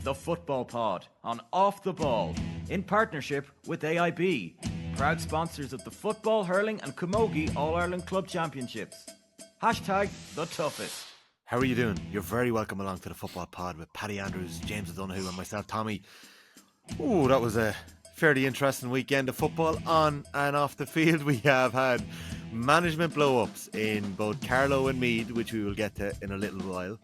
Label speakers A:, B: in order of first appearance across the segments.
A: the Football Pod on Off the Ball in partnership with AIB, proud sponsors of the Football, Hurling and Camogie All-Ireland Club Championships. Hashtag the toughest.
B: How are you doing? You're very welcome along to the Football Pod with Paddy Andrews, James O'Donoghue and myself, Tommy. Ooh, that was a fairly interesting weekend of football on and off the field. We have had management blow-ups in both Carlow and Meath, which we will get to in a little while.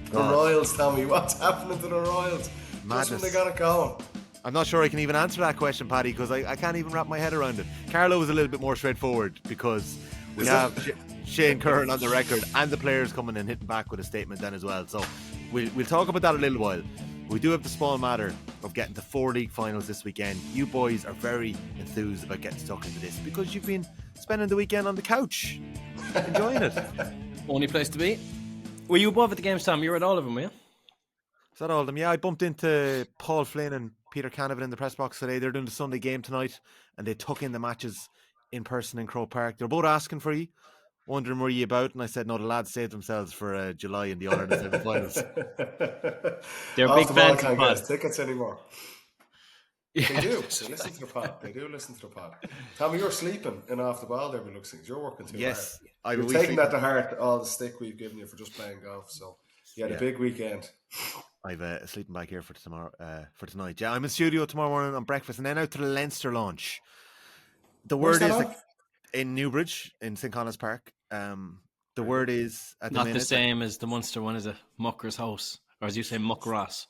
C: The Royals, Tommy, what's happening to the Royals?
B: Madness.
C: Just when they got it going.
B: I'm not sure I can even answer that question, Paddy, because I can't even wrap my head around it. Carlow was a little bit more straightforward because we have Shane Curran on the record and the players coming and hitting back with a statement then as well. So we'll talk about that a little while. We do have the small matter of getting to 4 league finals this weekend. You boys are very enthused about getting stuck into this because you've been spending the weekend on the couch, enjoying it.
D: Only place to be. Were you above at the games, Tom? You were at all of them, were you?
B: Is that all of them? Yeah, I bumped into Paul Flynn and Peter Canavan in the press box today. They're doing the Sunday game tonight and they took in the matches in person in Croke Park. They're both asking for you, wondering where you about, and I said no, the lads saved themselves for July in the All-Ireland semi-finals.
D: They're big fans
C: can't
D: of
C: get
D: pod.
C: us tickets anymore.
D: Yeah.
C: They do. They listen to the pod. They do listen to the pod. Tommy, you're sleeping in off the ball there by looks things. You're working too
B: Yes,
C: hard. You're taking that to heart, all the stick we've given you for just playing golf. So you had a big weekend.
B: I've a sleeping bag here for tomorrow, for tonight. Yeah, I'm in studio tomorrow morning on breakfast and then out to the Leinster launch. The word is in Newbridge in St. Conan's Park. The word is at the
D: Not
B: minute,
D: the same as the Munster one, is it? Mucker's house. Or as you say, Muckross.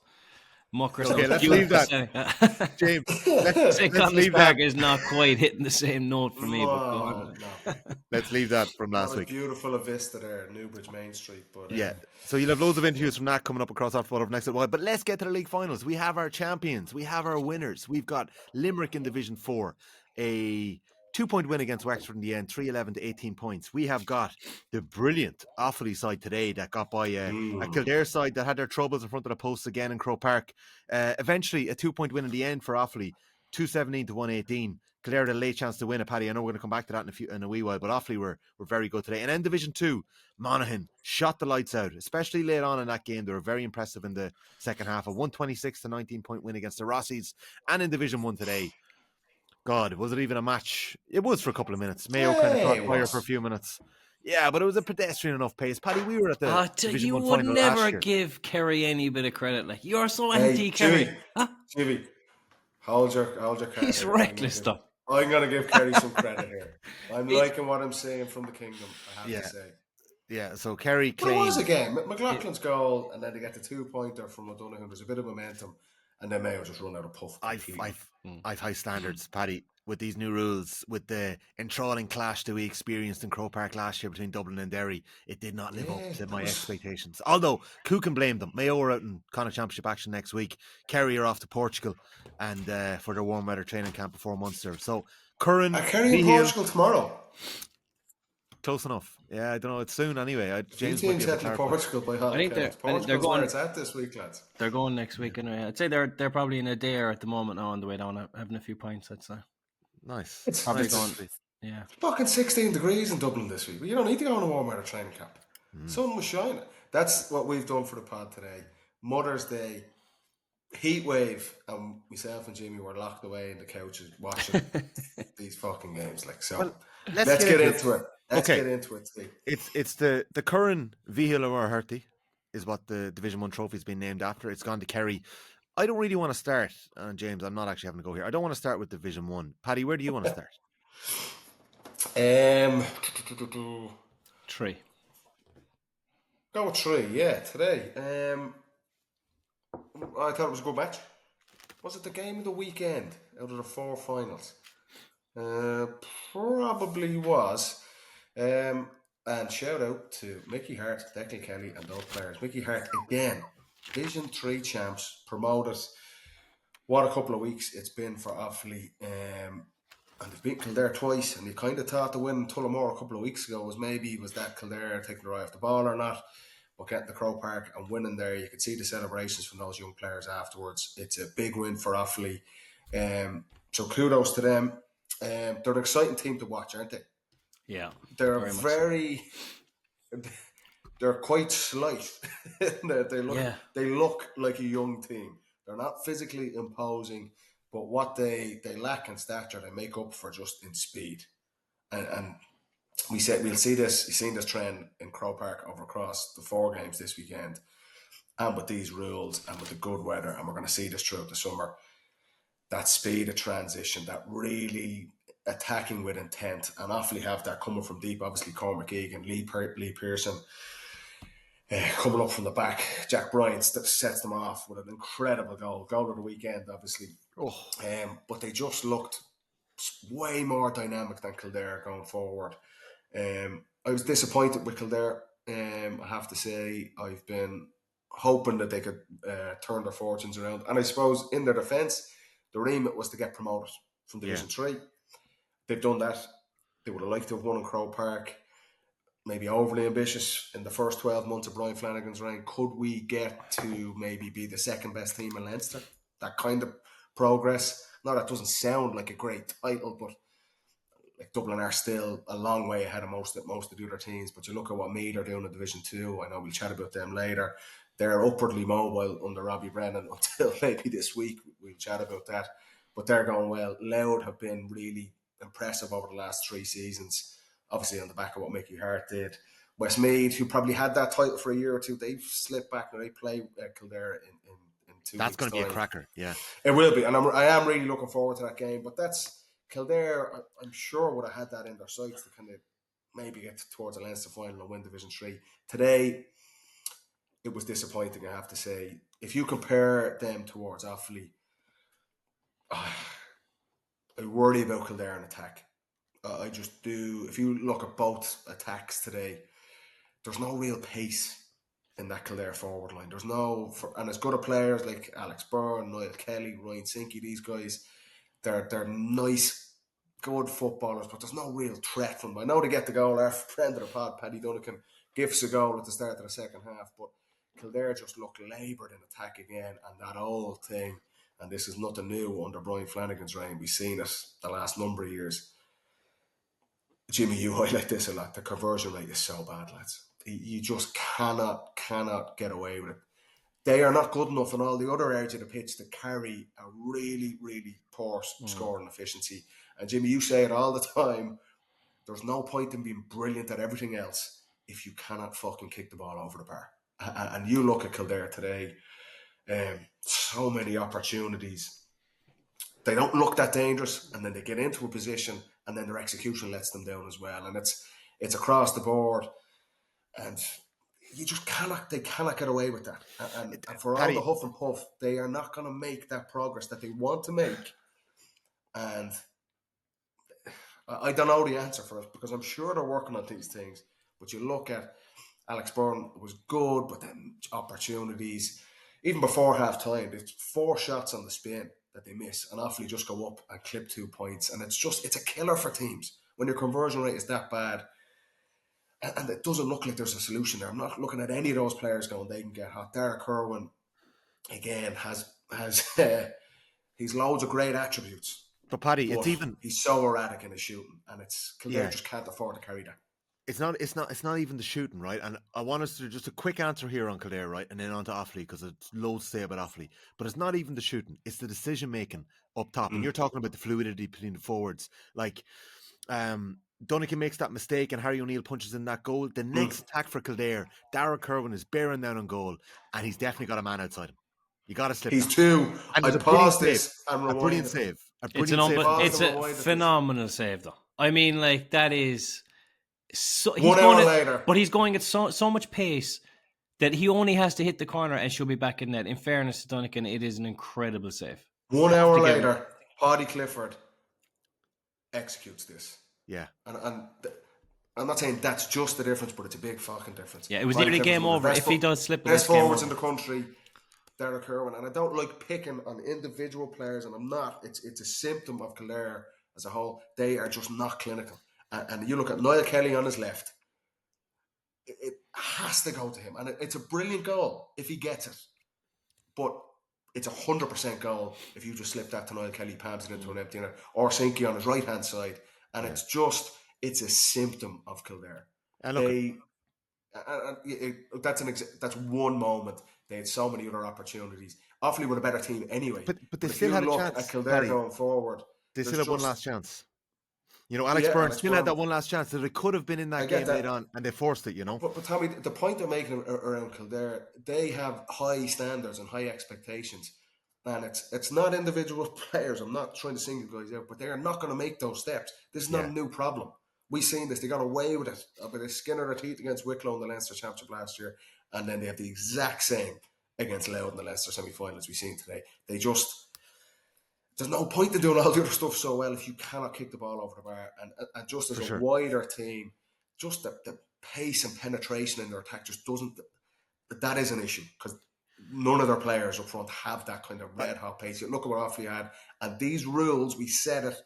D: Mucker's
B: Okay,
D: house.
B: let's leave that. James, let's
D: St.
B: leave
D: Conan's
B: that.
D: Park is not quite hitting the same note for me. But go on.
C: No.
B: Let's leave that from last
C: Not
B: week.
C: as beautiful a vista there, Newbridge Main Street. But
B: Yeah, so you'll have loads of interviews from that coming up across our over the next little while. But let's get to the league finals. We have our champions. We have our winners. We've got Limerick in Division 4, a 2-point win against Wexford in the end, 3-11 to 18 points. We have got the brilliant Offaly side today that got by a Kildare side that had their troubles in front of the posts again in Croke Park. Eventually, a 2-point win in the end for Offaly, 2-17 to 1-18. Kildare had a late chance to win it, Paddy. I know we're going to come back to that in a wee while, but Offaly were very good today. And then Division 2, Monaghan shot the lights out, especially late on in that game. They were very impressive in the second half. A 126 to 19-point win against the Rossies. And in Division 1 today, God, was it even a match? It was for a couple of minutes. Mayo kind of caught fire for a few minutes. Yeah, but it was a pedestrian enough pace. Paddy, we were at the Division 1 final last year.
D: You would never give Kerry any bit of credit. Like, you're so anti-Kerry.
C: Jimmy, hold your card.
D: He's reckless, though.
C: I'm going to give Kerry some credit here. I'm liking what I'm saying from the kingdom, I have to say.
B: Yeah, so Kerry claimed...
C: But it was a game. McLaughlin's goal, and then they get the 2-pointer from O'Donoghue. There's a bit of momentum, and then Mayo just run out of puff.
B: I've high standards, Paddy, with these new rules, with the enthralling clash that we experienced in Croke Park last year between Dublin and Derry. It did not live up to my expectations. Although, who can blame them? Mayo are out in Connacht Championship action next week. Kerry are off to Portugal and for their warm weather training camp before Munster. So, Curran...
C: Are Kerry in Portugal tomorrow?
B: Close enough. Yeah, I don't know. It's soon anyway.
C: James teams head to Portugal by Hall.
D: I think they're going.
C: Where it's at this week, lads.
D: They're going next week anyway. I'd say they're probably in a day at the moment now on the way down, having a few pints. I'd say.
B: Nice.
D: It's probably going. Yeah.
C: It's fucking 16 degrees in Dublin this week. But you don't need to go on a warm weather training camp. Sun was shining. That's what we've done for the pod today. Mother's Day, heat wave, and myself and Jimmy were locked away in the couches watching these fucking games. Like so.
B: Well,
C: let's get into it. Let's get into it, Steve.
B: It's the Curran Vihil or Herty is what the Division 1 trophy's been named after. It's gone to Kerry. I don't really want to start, and James, I'm not actually having to go here. I don't want to start with Division 1. Paddy, where do you want to start?
D: 3.
C: Go with 3, yeah, today. I thought it was a good match. Was it the game of the weekend out of the 4 finals? Probably was. And shout out to Mickey Hart, Declan Kelly, and those players. Mickey Hart again, Division 3 champs, promoters. What a couple of weeks it's been for Offaly. And they've beaten Kildare twice, and you kind of thought the win in Tullamore a couple of weeks ago was that Kildare taking the eye off the ball or not. But getting the Croke Park and winning there, you could see the celebrations from those young players afterwards. It's a big win for Offaly. So kudos to them. They're an exciting team to watch, aren't they?
D: Yeah,
C: they're they're quite slight. They look like a young team. They're not physically imposing, but what they lack in stature, they make up for just in speed. And we'll see this. You've seen this trend in Croke Park over across the 4 games this weekend, and with these rules and with the good weather, and we're going to see this throughout the summer. That speed of transition, that really attacking with intent, and Offaly have that coming from deep. Obviously, Cormac Egan, Lee Pearson coming up from the back. Jack Bryant sets them off with an incredible goal of the weekend, obviously. But they just looked way more dynamic than Kildare going forward. I was disappointed with Kildare. I have to say, I've been hoping that they could turn their fortunes around. And I suppose in their defence, the remit was to get promoted from Division 3. They've done that. They would have liked to have won in Croke Park. Maybe overly ambitious in the first 12 months of Brian Flanagan's reign. Could we get to maybe be the second best team in Leinster? That kind of progress. Now, that doesn't sound like a great title, but like Dublin are still a long way ahead of most of the other teams. But you look at what Meath are doing in Division 2. I know we'll chat about them later. They're upwardly mobile under Robbie Brennan until maybe this week. We'll chat about that. But they're going well. Louth have been really impressive over the last 3 seasons, obviously on the back of what Mickey Hart did. Westmeath, who probably had that title for a year or two, they've slipped back now. They play Kildare in 2 weeks'
B: That's going to be a
C: time.
B: cracker, yeah.
C: It will be, and I am really looking forward to that game. But that's Kildare, I'm sure, would have had that in their sights to kind of maybe get towards a Leinster final and win Division 3. Today, it was disappointing, I have to say. If you compare them towards Offaly, I worry about Kildare in attack. I just do. If you look at both attacks today, there's no real pace in that Kildare forward line. There's no, and as good a players like Alex Byrne, Niall Kelly, Ryan Sinky, these guys, they're nice, good footballers, but there's no real threat from them. I know they get the goal. Our friend of the pod, Paddy Duncan, gives a goal at the start of the second half, but Kildare just look laboured in attack again, and that old thing, and this is nothing new under Brian Flanagan's reign. We've seen it the last number of years. Jimmy, you highlight this a lot. The conversion rate is so bad, lads. You just cannot get away with it. They are not good enough in all the other areas of the pitch to carry a really, really poor scoring efficiency. And Jimmy, you say it all the time. There's no point in being brilliant at everything else if you cannot fucking kick the ball over the bar. And you look at Kildare today, so many opportunities. They don't look that dangerous, and then they get into a position, and then their execution lets them down as well. And it's across the board, and you just they cannot get away with that. And for all the huff and puff, they are not going to make that progress that they want to make. And I don't know the answer for it, because I'm sure they're working on these things. But you look at Alex Byrne was good, but then opportunities. Even before half time, there's 4 shots on the spin that they miss, and Offaly just go up and clip 2 points. And it's a killer for teams when your conversion rate is that bad. And it doesn't look like there's a solution there. I'm not looking at any of those players going, they can get hot. Derek Kerwin, again, has he's loads of great attributes.
B: But Paddy, it's even,
C: he's so erratic in his shooting, and Kildare just can't afford to carry that.
B: It's not even the shooting, right? And I want us to just a quick answer here on Kildare, right? And then on to Offaly, because it's loads to say about Offaly. But it's not even the shooting, it's the decision making up top. And you're talking about the fluidity between the forwards. Like Duncan makes that mistake and Harry O'Neill punches in that goal. The next attack for Kildare, Darragh Kerwin is bearing down on goal, and he's definitely got a man outside him. You got to slip.
C: He's two.
B: And
C: I paused this and
B: a brilliant save.
D: It's a phenomenal save, though. I mean, like, that is. So, he's
C: 1 hour later.
D: But he's going at so much pace that he only has to hit the corner and she'll be back in net. In fairness to Duncan, it is an incredible save.
C: 1 hour later, Paddy Clifford executes this.
B: Yeah.
C: And I'm not saying that's just the difference, but it's a big fucking difference.
D: Yeah, it was nearly game over. If he does slip,
C: best forwards in the country, Derek Kerwin. And I don't like picking on individual players, and I'm not. It's a symptom of Kildare as a whole. They are just not clinical. And you look at Niall Kelly on his left, it has to go to him. And it's a brilliant goal if he gets it. But it's 100% goal if you just slip that to Niall Kelly, palms it into an empty net, or Sinky on his right-hand side. And it's a symptom of Kildare. And look, that's one moment. They had so many other opportunities. Offaly were a better team anyway.
B: But they
C: If
B: still
C: you
B: had a
C: look
B: chance,
C: at Kildare
B: Paddy.
C: going forward,
B: They
C: there's
B: still had one
C: just
B: last chance. Alex Byrne
C: Alex
B: still had
C: Byrne.
B: that one last chance that it could have been in
C: I
B: that
C: get
B: game
C: that.
B: later on, and they forced it.
C: But Tommy, the point I'm making around Kildare, they have high standards and high expectations, and it's not individual players. I'm not trying to single guys out, but they are not going to make those steps. This is not
B: Yeah.
C: a new problem. We've seen this. They got away with it, a bit of skin of their teeth against Wicklow in the Leinster Championship last year, and then they have the exact same against Louth in the Leinster semi-finals we've seen today. There's no point in doing all the other stuff so well if you cannot kick the ball over the bar. And just as
B: For
C: a
B: sure.
C: wider team, just the pace and penetration in their attack just doesn't. That is an issue because none of their players up front have that kind of red hot pace. You look at what Offaly had, and these rules, we said it,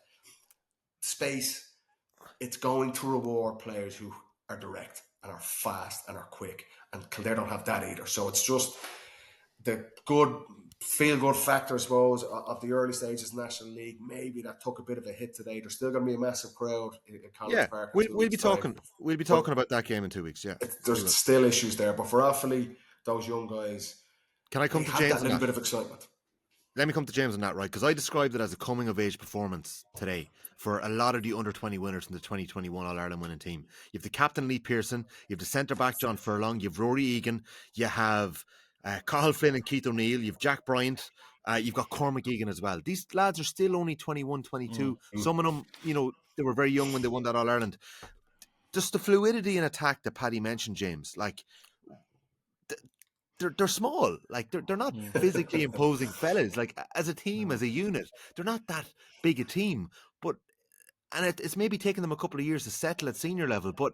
C: space, it's going to reward players who are direct and are fast and are quick. And Kildare don't have that either. So it's just the feel-good factor, I suppose, of the early stages of the National League. Maybe that took a bit of a hit today. There's still going to be a massive crowd in College Park.
B: We'll be talking. We'll be talking about that game in 2 weeks. Yeah,
C: there's still issues there, but for Offaly, those young guys,
B: can I come to
C: have
B: James?
C: That little bit of excitement.
B: Let me come to James on that, right? Because I described it as a coming-of-age performance today for a lot of the under-20 winners in the 2021 All-Ireland winning team. You have the captain, Lee Pearson. You have the centre-back, John Furlong. You have Rory Egan. You have Cathal Flynn and Keith O'Neill. You have Jack Bryant. You've got Cormac Egan as well. These lads are still only 21, 22. Some of them, they were very young when they won that All-Ireland. Just the fluidity in attack that Paddy mentioned, James, like, they're small, like they're not physically imposing fellas. Like as a team, as a unit, they're not that big a team. But it's maybe taken them a couple of years to settle at senior level. But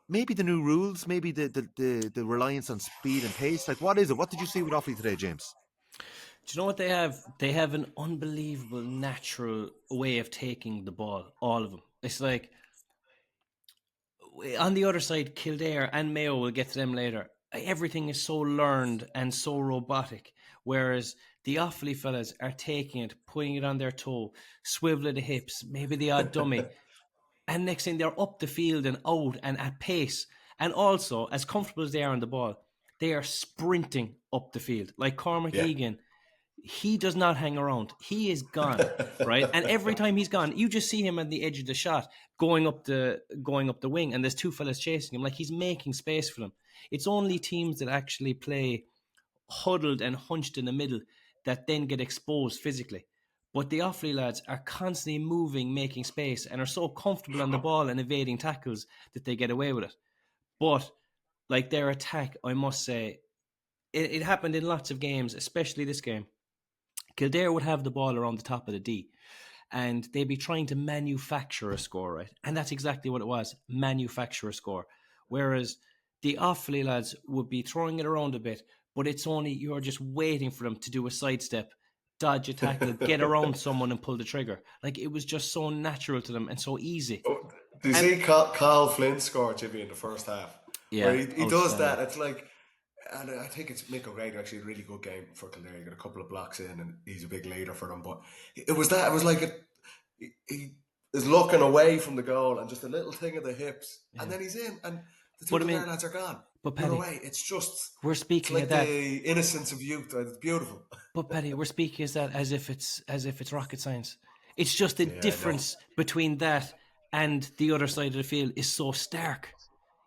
B: maybe the new rules, maybe the reliance on speed and pace. Like what is it? What did you see with Offaly today, James?
D: Do you know what they have? They have an unbelievable natural way of taking the ball. All of them. It's like on the other side, Kildare and Mayo, we'll get to them later. Everything is so learned and so robotic, whereas the Offaly fellas are taking it, putting it on their toe, swivel of the hips, maybe the odd dummy, and next thing they're up the field and out and at pace. And also, as comfortable as they are on the ball, they are sprinting up the field. Like Cormac Egan, he does not hang around. He is gone, right? And every time he's gone, you just see him at the edge of the shot, going up the wing, and there's two fellas chasing him. Like he's making space for them. It's only teams that actually play huddled and hunched in the middle that then get exposed physically. But the Offaly lads are constantly moving, making space, and are so comfortable on the ball and evading tackles that they get away with it. But like their attack, I must say, it happened in lots of games, especially this game. Kildare would have the ball around the top of the D, and they'd be trying to manufacture a score, right? And that's exactly what it was, manufacture a score. Whereas the Offaly lads would be throwing it around a bit, but it's only you're just waiting for them to do a sidestep, dodge a tackle, get around someone and pull the trigger. Like it was just so natural to them and so easy.
C: Do you see Cathal Flynn score, Jimmy, in the first half?
D: Yeah,
C: where he does that. It's like, and I think it's Mick O'Grady actually a really good game for Kildare. He got a couple of blocks in, and he's a big leader for them. But it was like he is looking away from the goal, and just a little thing of the hips, and then he's in, and the two Kildare lads are gone.
D: But Paddy,
C: away. It's just
D: we're speaking
C: like
D: of that.
C: the innocence of youth. It's beautiful.
D: But Paddy, we're speaking of that as if it's rocket science. It's just the difference between that and the other side of the field is so stark.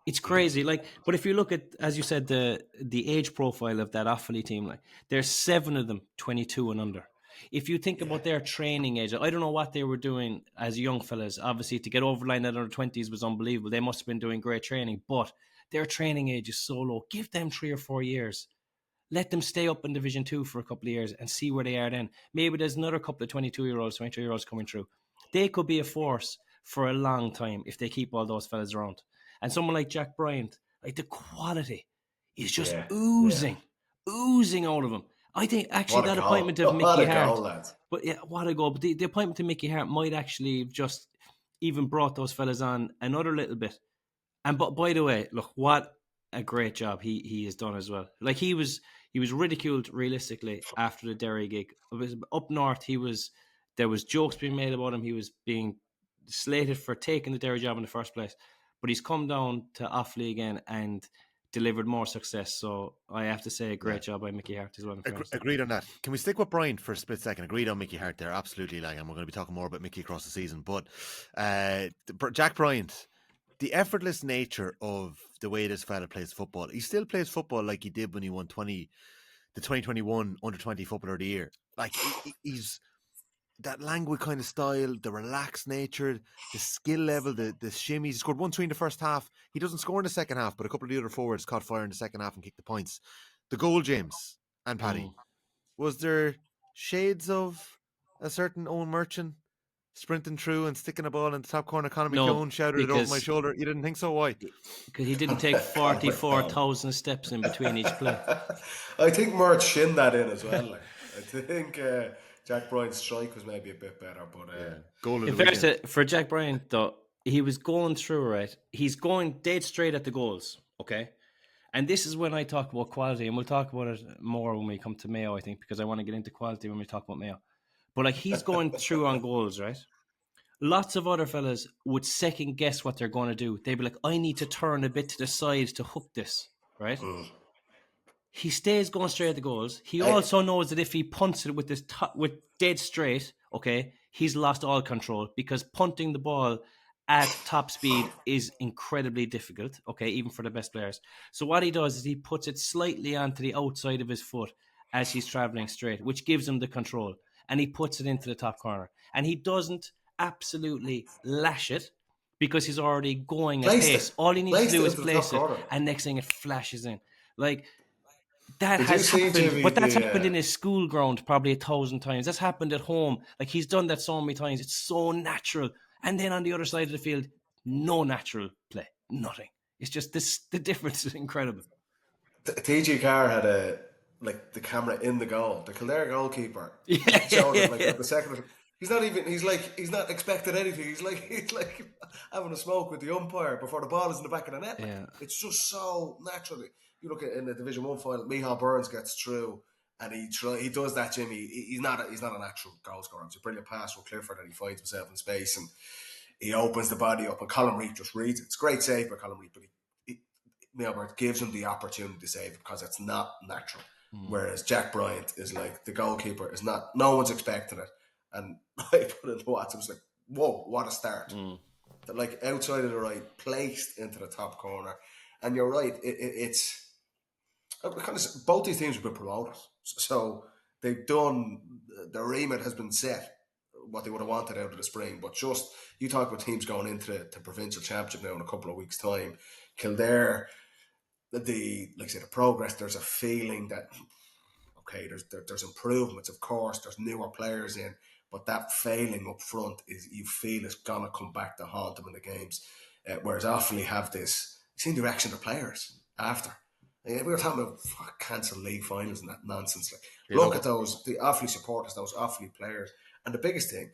D: It's crazy. Like, but if you look at, as you said, the age profile of that Offaly team, like there's 7 of them 22 and under. If you think about their training age, I don't know what they were doing as young fellas. Obviously, to get over the line at under 20s was unbelievable. They must have been doing great training, but their training age is so low. Give them 3 or 4 years. Let them stay up in Division 2 for a couple of years and see where they are then. Maybe there's another couple of 22-year-olds, 23-year-olds coming through. They could be a force for a long time if they keep all those fellas around. And someone like Jack Bryant, like the quality is just oozing out of him. I think actually that appointment of Mickey Hart, but yeah, what a goal! But the appointment of Mickey Hart might actually have just even brought those fellas on another little bit. And but by the way, look, what a great job he has done as well. Like he was ridiculed realistically after the Derry gig. Up north, there was jokes being made about him. He was being slated for taking the Derry job in the first place. But he's come down to Offaly again, and delivered more success. So I have to say, a great job by Mickey Hart as well.
B: Agreed on that. Can we stick with Brian for a split second? Agreed on Mickey Hart there, absolutely. Like, and we're going to be talking more about Mickey across the season. But Jack Bryant, the effortless nature of the way this fella plays football, he still plays football like he did when he won the 2021 Under-20 Footballer of the Year. Like, he's that languid kind of style, the relaxed nature, the skill level, the shimmies. He scored 1-3 in the first half. He doesn't score in the second half, but a couple of the other forwards caught fire in the second half and kicked the points. The goal, James and Paddy, was there shades of a certain Owen Merchant sprinting through and sticking a ball in the top corner? Conor McKeown shouted it over my shoulder. You didn't think so? Why?
D: Because he didn't take 44,000 steps in between each play.
C: I think Mert shinned that in as well. Like. I think Jack Bryant's strike was maybe a bit better, but
B: goal of
D: in
B: the
D: fairness
B: weekend.
D: for Jack Bryant, though, he was going through, right? He's going dead straight at the goals, okay? And this is when I talk about quality, and we'll talk about it more when we come to Mayo, I think, because I want to get into quality when we talk about Mayo. But like, he's going through on goals, right? Lots of other fellas would second guess what they're going to do. They'd be like, I need to turn a bit to the side to hook this, right? He stays going straight at the goals. He also knows that if he punts it with with dead straight, okay, he's lost all control, because punting the ball at top speed is incredibly difficult, okay, even for the best players. So what he does is he puts it slightly onto the outside of his foot as he's traveling straight, which gives him the control, and he puts it into the top corner. And he doesn't absolutely lash it, because he's already going at pace. All he needs to do is place it, and next thing it flashes in. Like, that has happened, Jimmy, but that's happened in his school ground probably 1,000 times. That's happened at home. Like, he's done that so many times. It's so natural. And then on the other side of the field, no natural play. Nothing. It's just this. The difference is incredible.
C: TG Carr had the camera in the goal. The Kildare goalkeeper showed it like the second. He's not expecting anything. He's like having a smoke with the umpire before the ball is in the back of the net. Like, it's just so naturally. You look at in the Division 1 final, Michal Burns gets through and he does that, Jimmy. He's not a natural goal scorer. It's a brilliant pass from Clifford, and he finds himself in space and he opens the body up, and Colin Reid just reads it. It's a great save by Colin Reid, but Michal Burns gives him the opportunity to save it because it's not natural. Whereas Jack Bryant is like, the goalkeeper is not, no one's expecting it. And I put it in WhatsApp, I was like, whoa, what a start. They're like outside of the right, placed into the top corner. And you're right, it's kind of, both these teams have been promoted. So they've done, the remit has been set, what they would have wanted out of the spring. But just, you talk about teams going into the provincial championship now in a couple of weeks' time. Kildare, the progress, there's a feeling that, okay, there's improvements, of course, there's newer players in, but that failing up front is, you feel, it's going to come back to haunt them in the games. Whereas Offaly have this, you've seen the reaction of players after. We were talking about cancelled league finals and that nonsense. Like, look at those, the Offaly supporters, those Offaly players. And the biggest thing,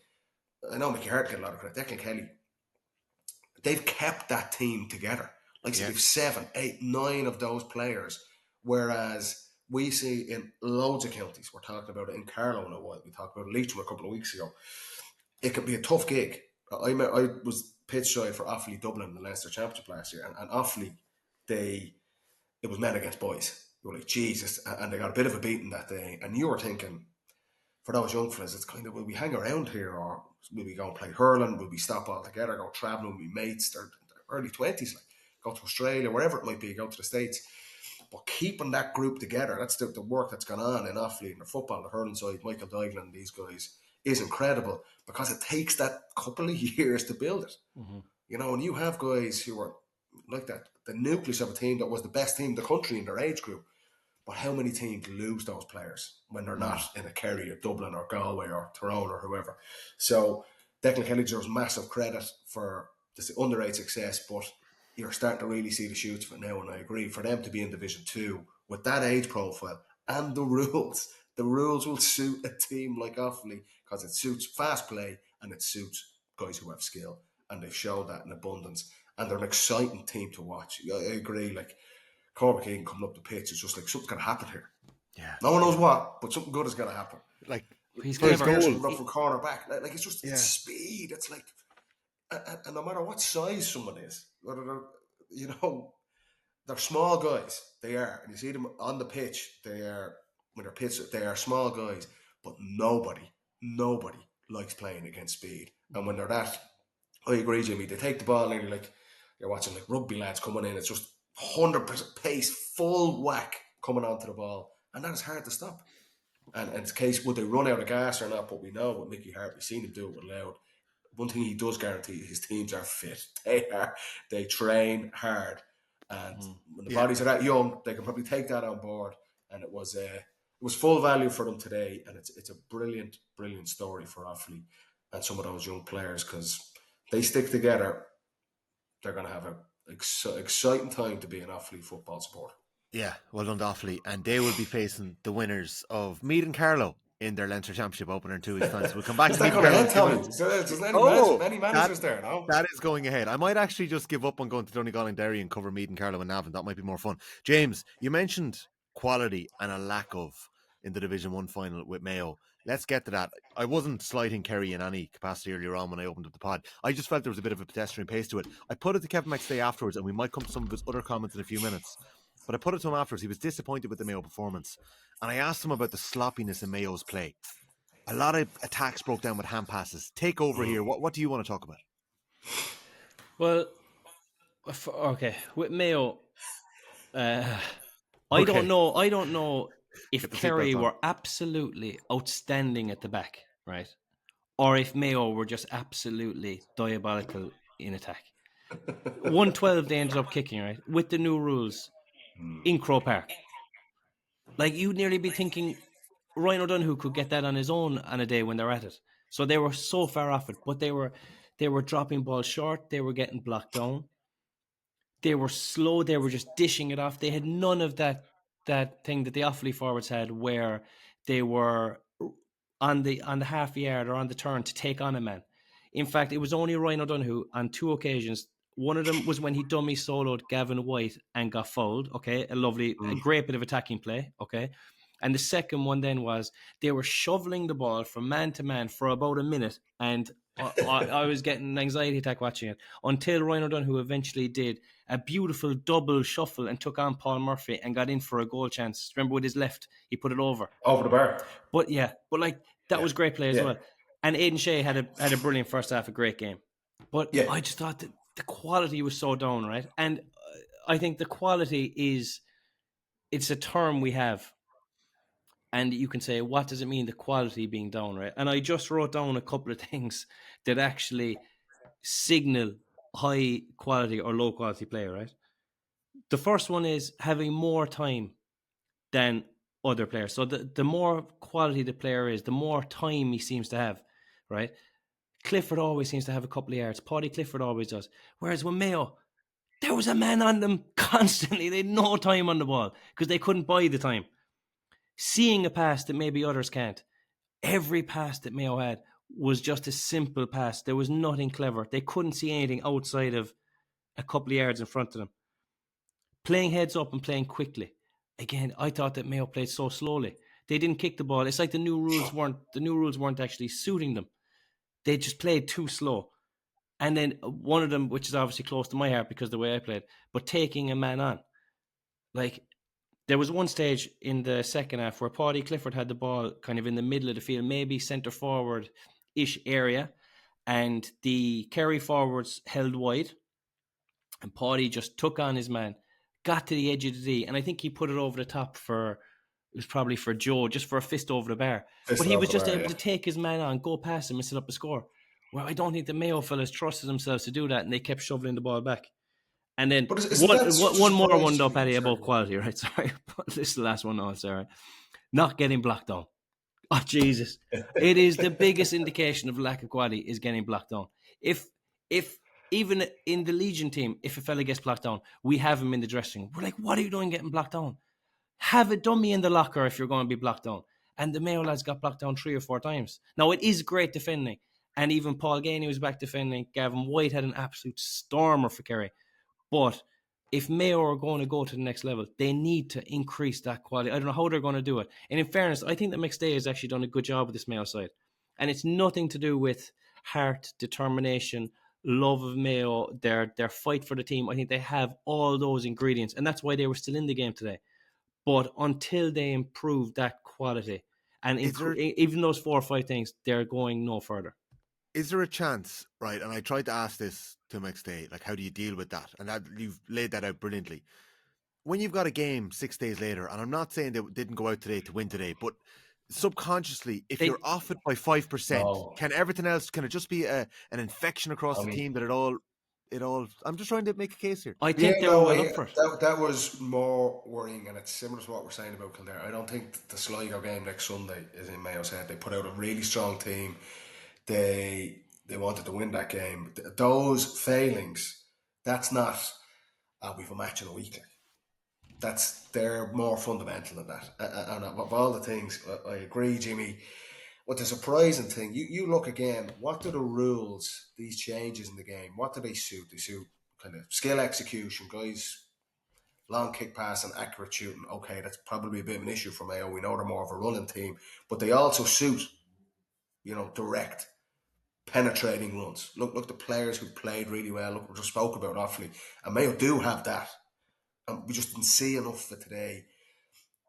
C: I know Mickey Hart get a lot of credit, Declan Kelly, they've kept that team together. Like, so they've 7, 8, 9 of those players. Whereas we see in loads of counties, we're talking about it in Carlow in a while, we talked about Leitrim a couple of weeks ago, it can be a tough gig. I was pitch side for Offaly Dublin in the Leinster Championship last year, and Offaly, it was men against boys. You were like, Jesus, and they got a bit of a beating that day. And you were thinking, for those young fellas, it's kind of, will we hang around here, or will we go and play hurling? Will we stop altogether, go travelling with mates? They're early 20s, like, go to Australia, wherever it might be, go to the States. But keeping that group together, that's the work that's gone on in Offaly, in the football, the hurling side, Michael Dylan and these guys, is incredible, because it takes that couple of years to build it. You know, and you have guys who are like that, the nucleus of a team that was the best team in the country in their age group. But how many teams lose those players when they're not in a Kerry or Dublin or Galway or Tyrone or whoever? So Declan Kelly deserves massive credit for this underage success, but you're starting to really see the shoots of it now, and I agree. For them to be in Division 2 with that age profile and the rules will suit a team like Offaly, because it suits fast play and it suits guys who have skill, and they've showed that in abundance. And they're an exciting team to watch. I agree. Like, Cormac Egan coming up the pitch, it's just like, something's going to happen here. Yeah. No one knows what, but something good is going to happen. Like,
D: he's clever.
C: From corner back. Like, it's just, it's speed. It's like, and no matter what size someone is, whether they're, you know, they're small guys. They are, and you see them on the pitch. When they're pitched, they are small guys. But nobody likes playing against speed. And when they're that, I agree, Jimmy. They take the ball and you're watching like rugby lads coming in. It's just 100% pace, full whack coming onto the ball, and that is hard to stop. And in the case, would they run out of gas or not? But we know with Mickey Hart, we've seen him do it with Loud. One thing he does guarantee: his teams are fit. They train hard, and when the bodies are that young, they can probably take that on board. And it was full value for them today, and it's a brilliant story for Offaly and some of those young players, because they stick together. They're going to have an exciting time to be an Offaly football supporter.
B: Yeah, well done to Offaly, and they will be facing the winners of Meath and Carlow in their Leinster Championship opener in 2 weeks' time. So we'll come back
C: Is
B: to
C: that
B: Meath
C: going
B: and
C: ahead,
B: Carlow.
C: Tommy? There's many managers there, no?
B: That is going ahead. I might actually just give up on going to Donegal and Derry and cover Meath and Carlow and Navan. That might be more fun. James, you mentioned quality and a lack of in the Division 1 final with Mayo. Let's get to that. I wasn't slighting Kerry in any capacity earlier on when I opened up the pod. I just felt there was a bit of a pedestrian pace to it. I put it to Kevin McStay afterwards, and we might come to some of his other comments in a few minutes. But I put it to him afterwards. He was disappointed with the Mayo performance. And I asked him about the sloppiness in Mayo's play. A lot of attacks broke down with hand passes. Take over here. What do you want to talk about?
D: Well, okay, with Mayo, I don't know if Kerry were absolutely outstanding at the back, right? Or if Mayo were just absolutely diabolical in attack. 112 they ended up kicking, right? With the new rules in Croke Park. Like, you'd nearly be thinking Ryan O'Donoghue could get that on his own on a day when they're at it. So they were so far off it, but they were dropping balls short. They were getting blocked down. They were slow. They were just dishing it off. They had none of that thing that the Offaly forwards had, where they were on the half yard or on the turn to take on a man. In fact, it was only Ryan O'Donoghue on 2 occasions. One of them was when he dummy soloed Gavin White and got fouled. Okay, a great bit of attacking play. Okay. And the second one then was they were shoveling the ball from man to man for about a minute, and I was getting an anxiety attack watching it, until Ryan O'Donoghue eventually did a beautiful double shuffle and took on Paul Murphy and got in for a goal chance. Remember, with his left, he put it over
C: the bar.
D: But that was great play as well. And Aidan Shea had a brilliant first half, a great game. But I just thought that the quality was so down, right? And I think the quality it's a term we have. And you can say, what does it mean, the quality being down, right? And I just wrote down a couple of things that actually signal high quality or low quality play, right? The first one is having more time than other players. So the more quality the player is, the more time he seems to have, right? Clifford always seems to have a couple of yards. Paddy Clifford always does. Whereas with Mayo, there was a man on them constantly. They had no time on the ball because they couldn't buy the time. Seeing a pass that maybe others can't. Every pass that Mayo had was just a simple pass. There was nothing clever. They couldn't see anything outside of a couple of yards in front of them. Playing heads up and playing quickly. Again, I thought that Mayo played so slowly. They didn't kick the ball. It's like the new rules weren't actually suiting them. They just played too slow. And then one of them, which is obviously close to my heart because of the way I played, but taking a man on. Like, there was one stage in the second half where Paddy Clifford had the ball kind of in the middle of the field, maybe centre forward-ish area, and the Kerry forwards held wide, and Paddy just took on his man, got to the edge of the D, and I think he put it over the top it was probably for Joe, just for a fist over the bar. But he was just able to take his man on, go past him and set up a score. Well, I don't think the Mayo fellas trusted themselves to do that, and they kept shoveling the ball back. And then one more one though, Paddy, about quality, right? Sorry, this is the last one. No, sorry. Not getting blocked down. Oh, Jesus. It is the biggest indication of lack of quality is getting blocked down. If even in the Legion team, if a fella gets blocked down, we have him in the dressing room. We're like, what are you doing getting blocked down? Have a dummy in the locker if you're going to be blocked down. And the Mayo lads got blocked down 3 or 4 times. Now, it is great defending. And even Paul Gainey was back defending. Gavin White had an absolute stormer for Kerry. But if Mayo are going to go to the next level, they need to increase that quality. I don't know how they're going to do it. And in fairness, I think that McStay has actually done a good job with this Mayo side. And it's nothing to do with heart, determination, love of Mayo, their fight for the team. I think they have all those ingredients, and that's why they were still in the game today. But until they improve that quality and even those 4 or 5 things, they're going no further.
B: Is there a chance, right? And I tried to ask this to McStay, like, how do you deal with that? And that, you've laid that out brilliantly. When you've got a game 6 days later, and I'm not saying they didn't go out today to win today, but subconsciously, if you're off it by 5%, can everything else, can it just be an infection across the team that it all? I'm just trying to make a case here.
D: I think they were well up for it.
C: That was more worrying, and it's similar to what we're saying about Kildare. I don't think the Sligo game next Sunday is in Mayo's head. They put out a really strong team. They wanted to win that game. Those failings, that's not, we've a match in a week. They're more fundamental than that. And of all the things, I agree, Jimmy. What the surprising thing, you look again, what do the rules, these changes in the game, what do they suit? They suit kind of skill execution, guys, long kick pass and accurate shooting. Okay, that's probably a bit of an issue for Mayo. We know they're more of a running team, but they also suit, direct, penetrating runs. Look, the players who played really well. Look, we just spoke about Offaly, and Mayo do have that, and we just didn't see enough of it today.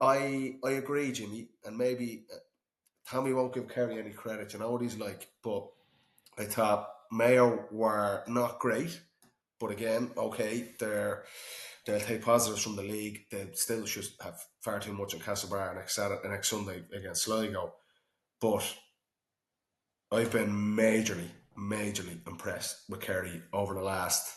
C: I agree, Jimmy, and maybe Tommy won't give Kerry any credit. You know what he's like, but I thought Mayo were not great. But again, okay, they'll take positives from the league. They still should have far too much in Castlebar next Sunday against Sligo. But I've been majorly impressed with Kerry over the last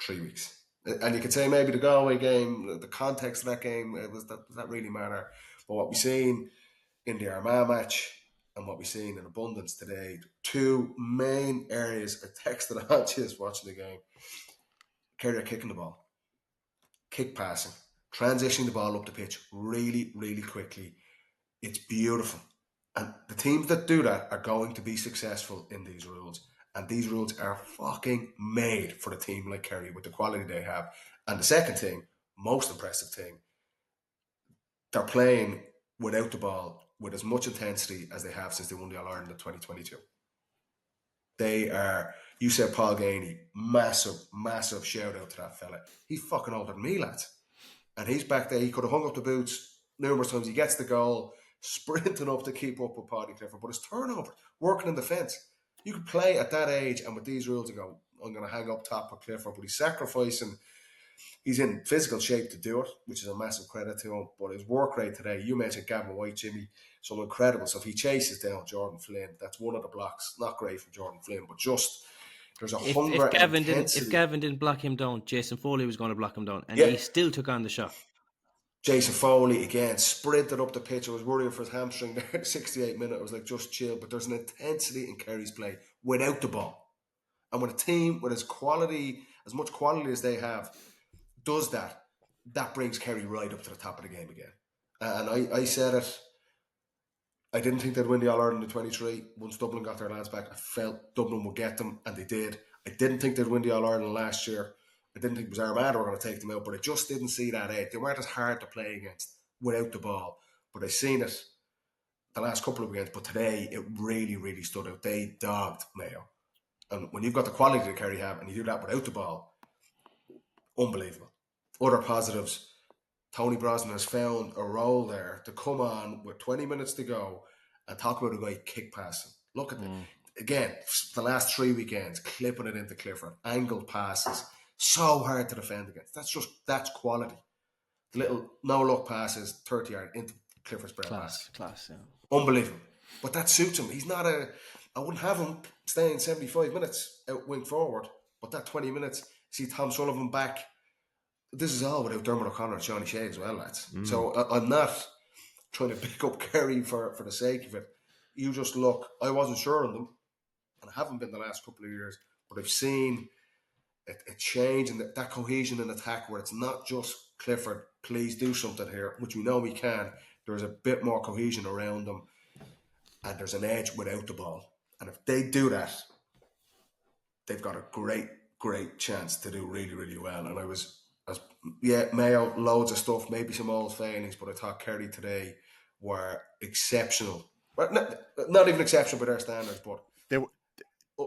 C: 3 weeks. And you could say maybe the Galway game, the context of that game, does that really matter? But what we've seen in the Armagh match and what we've seen in abundance today, 2 main areas I texted on just watching the game. Kerry are kicking the ball, kick passing, transitioning the ball up the pitch really, really quickly. It's beautiful. And the teams that do that are going to be successful in these rules. And these rules are fucking made for a team like Kerry with the quality they have. And the second thing, most impressive thing, they're playing without the ball with as much intensity as they have since they won the All-Ireland in 2022. They are, you said Paul Gainey, massive shout out to that fella. He's fucking older than me, lads. And he's back there. He could have hung up the boots numerous times. He gets the goal, sprinting up to keep up with Paddy Clifford. But his turnover, working in defence. You could play at that age and with these rules and go, I'm going to hang up top with Clifford. But he's sacrificing. He's in physical shape to do it, which is a massive credit to him. But his work rate today, you mentioned Gavin White, Jimmy, so incredible. So if he chases down Jordan Flynn, that's one of the blocks. Not great from Jordan Flynn, but just there's a hunger and intensity.
D: If Gavin didn't block him down, Jason Foley was going to block him down, and he still took on the shot.
C: Jason Foley, again, sprinted up the pitch. I was worrying for his hamstring there at 68 minutes. I was like, just chill. But there's an intensity in Kerry's play without the ball. And when a team with as much quality as they have, does that brings Kerry right up to the top of the game again. And I said it, I didn't think they'd win the All-Ireland in 23. Once Dublin got their lads back, I felt Dublin would get them, and they did. I didn't think they'd win the All-Ireland last year. I didn't think it was Armagh were going to take them out, but I just didn't see that edge. They weren't as hard to play against without the ball. But I've seen it the last couple of games, but today it really, really stood out. They dogged Mayo. And when you've got the quality that Kerry have and you do that without the ball, unbelievable. Other positives, Tony Brosnan has found a role there to come on with 20 minutes to go and talk about a guy kick passing. Look at again, the last 3 weekends, clipping it into Clifford, angled passes, so hard to defend against. That's quality. The little no-look passes, 30 yard into Clifford's bread pass.
D: Class, yeah.
C: Unbelievable. But that suits him. He's not I wouldn't have him staying 75 minutes out wing forward, but that 20 minutes, see Tom Sullivan back. This is all without Dermot O'Connor and Johnny Shea as well, lads. So I'm not trying to pick up Kerry for the sake of it. You just look, I wasn't sure on them, and I haven't been the last couple of years, but I've seen a change in that cohesion in attack where it's not just Clifford, please do something here, which we know we can. There's a bit more cohesion around them, and there's an edge without the ball. And if they do that, they've got a great chance to do really, really well. And Mayo, loads of stuff, maybe some old failings, but I thought Kerry today were exceptional. Well, not even exceptional by their standards, but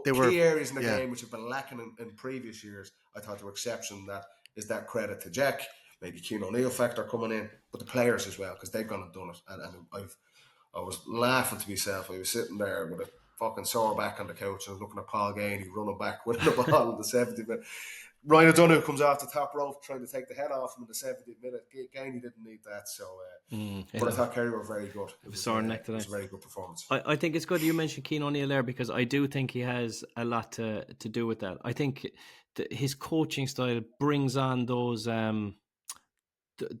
B: They
C: key
B: were,
C: areas in the
B: yeah.
C: game which have been lacking in previous years. I thought they were exceptional. That is that credit to Jack, maybe Keane O'Neill factor coming in, but the players as well, because they've gone and done it. And I was laughing to myself. I was sitting there with a fucking sore back on the couch and I was looking at Paul Gainey running back with the ball in the 70th minute. Ryan O'Donoghue comes off the top rope trying to take the head off him in the 70th minute. Gainey didn't need that, so. But I thought Kerry were very good. It was
D: sore neck
C: it was
D: today.
C: a very good performance.
D: I think it's good you mentioned Keane O'Neill there, because I do think he has a lot to do with that. I think his coaching style brings on those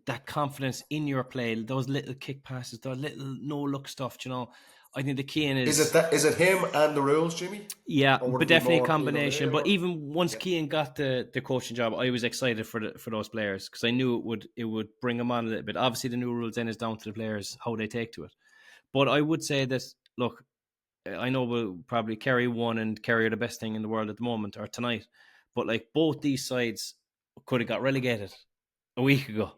D: that confidence in your play, those little kick passes, those little no look stuff. You know, I think the Keane
C: Is it him and the rules, Jimmy?
D: Yeah,
C: Or would
D: but
C: it be
D: definitely a
C: more Keane
D: combination.
C: O'Neill
D: But
C: or-
D: even once Keane got the coaching job, I was excited for those players, because I knew it would bring them on a little bit. Obviously, the new rules then is down to the players how they take to it. But I would say that, look, I know we'll probably Kerry won and Kerry are the best thing in the world at the moment, or tonight. But like, both these sides could have got relegated a week ago.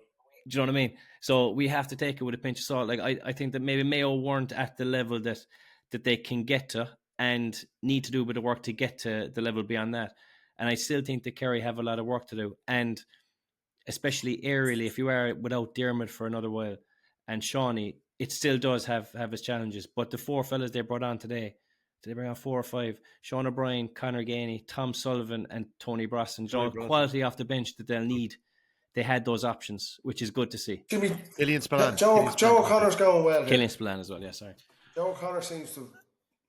D: Do you know what I mean? So we have to take it with a pinch of salt. Like, I think that maybe Mayo weren't at the level that they can get to, and need to do a bit of work to get to the level beyond that. And I still think that Kerry have a lot of work to do. And especially aerially, if you are without Dermot for another while and Shawnee, it still does have its challenges. But the four fellas they brought on today, did they bring on 4 or 5? Sean O'Brien, Conor Gainey, Tom Sullivan, and Tony Brosnan. Quality off the bench that they'll need. They had those options, which is good to see.
C: Jimmy,
B: Killian Spillane.
C: Joe O'Connor's going well.
D: Killian Spillane as well, yeah, sorry.
C: Joe O'Connor seems to,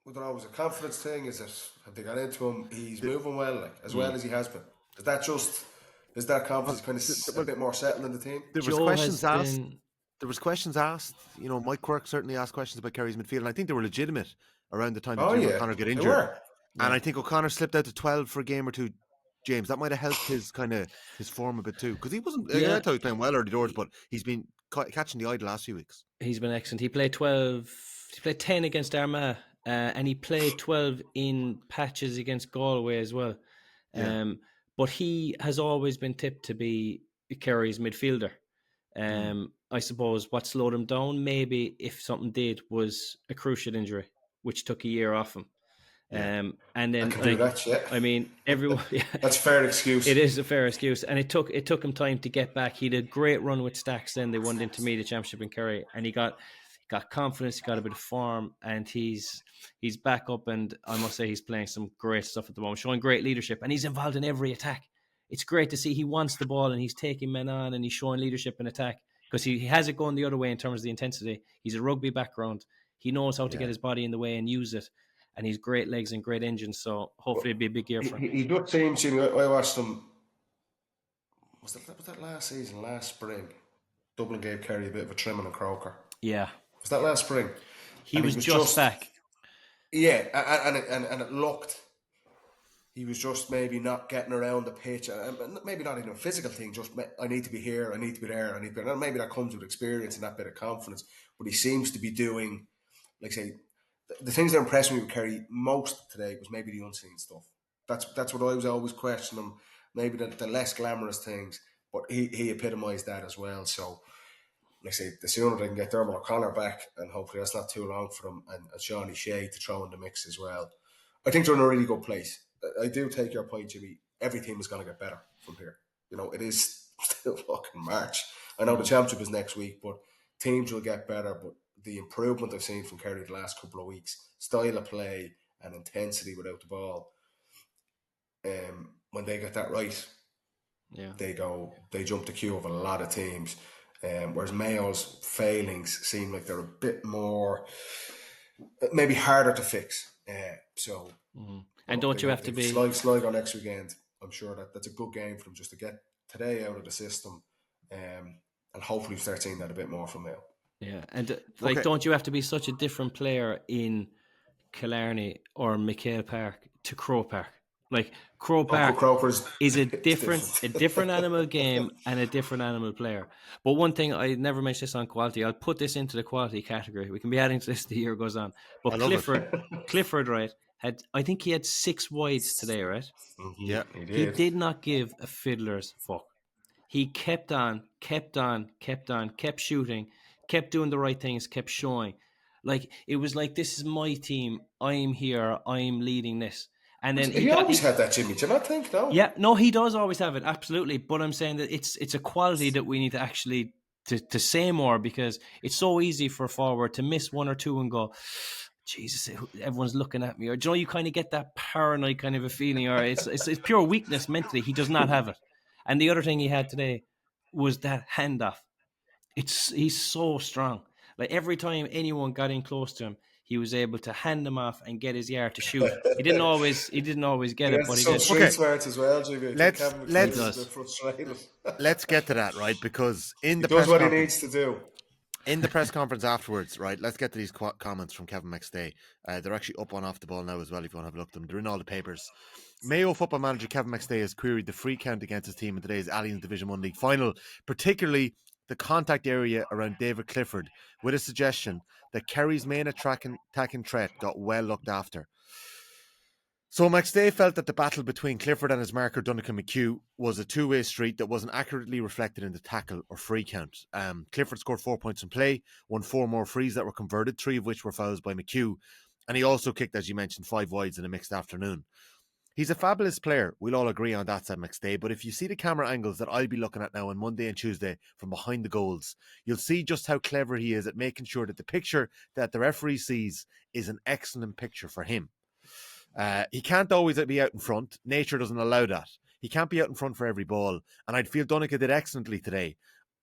C: I don't know, it was a confidence thing. Is it, have they got into him? He's moving well, like, as well as he has been. Is that confidence kind of a bit more settled in the team?
B: There was
D: Joe
B: questions
D: has
B: asked.
D: been-
B: There was questions asked. You know, Mike Quirk certainly asked questions about Kerry's midfield, and I think they were legitimate around the time that Jim O'Connor got
C: They
B: injured.
C: were.
B: And I think O'Connor slipped out to 12 for a game or two. James, that might have helped his form a bit too, because he wasn't. I thought he was playing well early doors, but he's been catching the eye the last few weeks.
D: He's been excellent. He played 12. He played 10 against Armagh, and he played 12 in patches against Galway as well. But he has always been tipped to be Kerry's midfielder. I suppose what slowed him down, maybe if something did, was a cruciate injury, which took a year off him. And then,
C: I can do that, yeah.
D: I mean, everyone.
C: That's a fair excuse.
D: It is a fair excuse, and it took him time to get back. He did a great run with Stacks. Then they won the intermediate championship in Kerry, and he got confidence. He got a bit of form, and he's back up. And I must say, he's playing some great stuff at the moment, showing great leadership, and he's involved in every attack. It's great to see he wants the ball and he's taking men on and he's showing leadership in attack, because he has it going the other way in terms of the intensity. He's a rugby background. He knows how to get his body in the way and use it. And he's great legs and great engines. So hopefully it'll be a big year for him.
C: He does seem, Jimmy, I watched him, was that last season, last spring? Dublin gave Kerry a bit of a trimming and croaker.
D: Yeah.
C: Was that last spring?
D: He was just back.
C: Yeah, and it looked, he was just maybe not getting around the pitch, and maybe not even a physical thing, just I need to be here, I need to be there, I need to be there. And maybe that comes with experience and that bit of confidence, but he seems to be doing, like say, the things that impressed me with Kerry most today was maybe the unseen stuff. That's what I was always questioning him, maybe the less glamorous things, but he epitomised that as well. So, like I say, the sooner they can get Dermot O'Connor back, and hopefully that's not too long for them, and Shawnee Shea to throw in the mix as well, I think they're in a really good place. I do take your point, Jimmy. Every team is going to get better from here. You know, it is still fucking March. I know the championship is next week, but teams will get better. But the improvement I've seen from Kerry the last couple of weeks, style of play and intensity without the ball, when they get that right, they jump the queue of a lot of teams. Whereas Mayo's failings seem like they're a bit more, maybe harder to fix.
D: And don't you have to be
C: Sligo next weekend? I'm sure that's a good game for them just to get today out of the system, and hopefully start seeing that a bit more from Mayo.
D: Yeah, and don't you have to be such a different player in Killarney or McHale Park to Croke Park? Like Croke Park is a different animal game and a different animal player. But one thing, I never mentioned this on quality. I'll put this into the quality category. We can be adding to this as the year goes on. But Clifford, right? I think he had 6 wides today, right?
C: Mm-hmm.
B: Yeah,
D: he did not give a fiddler's fuck. He kept on, kept shooting, kept doing the right things, kept showing. Like, it was like, this is my team. I'm here. I'm leading this. And then
C: he always had that, Jimmy. Do you not think? No.
D: Yeah, no, he does always have it, absolutely. But I'm saying that it's a quality that we need to actually to say more, because it's so easy for a forward to miss one or two and go, Jesus, everyone's looking at me. Or, you kind of get that paranoid kind of a feeling, or it's pure weakness mentally. He does not have it. And the other thing he had today was that handoff. He's so strong. Like every time anyone got in close to him, he was able to hand them off and get his yard to shoot. He didn't always get it, but he did.
C: Street smarts as well, Jimmy.
B: Let's
C: frustrated.
B: let's get to that, right? Because in the
C: he does
B: press
C: what he
B: conference,
C: needs to do.
B: in the press conference afterwards, right? Let's get to these comments from Kevin McStay. They're actually up on Off the Ball now as well, if you want to have a look at them. They're in all the papers. Mayo football manager Kevin McStay has queried the free count against his team in today's Alliance Division 1 League final, particularly the contact area around David Clifford, with a suggestion that Kerry's main attacking threat got well looked after. So McStay felt that the battle between Clifford and his marker Donnacha McHugh was a two-way street that wasn't accurately reflected in the tackle or free count. Clifford scored 4 points in play, won 4 more frees that were converted, 3 of which were fouls by McHugh, and he also kicked, as you mentioned, 5 wides in a mixed afternoon. He's a fabulous player. We'll all agree on that, said McStay. But if you see the camera angles that I'll be looking at now on Monday and Tuesday from behind the goals, you'll see just how clever he is at making sure that the picture that the referee sees is an excellent picture for him. He can't always be out in front. Nature doesn't allow that. He can't be out in front for every ball. And I'd feel Donnacha did excellently today.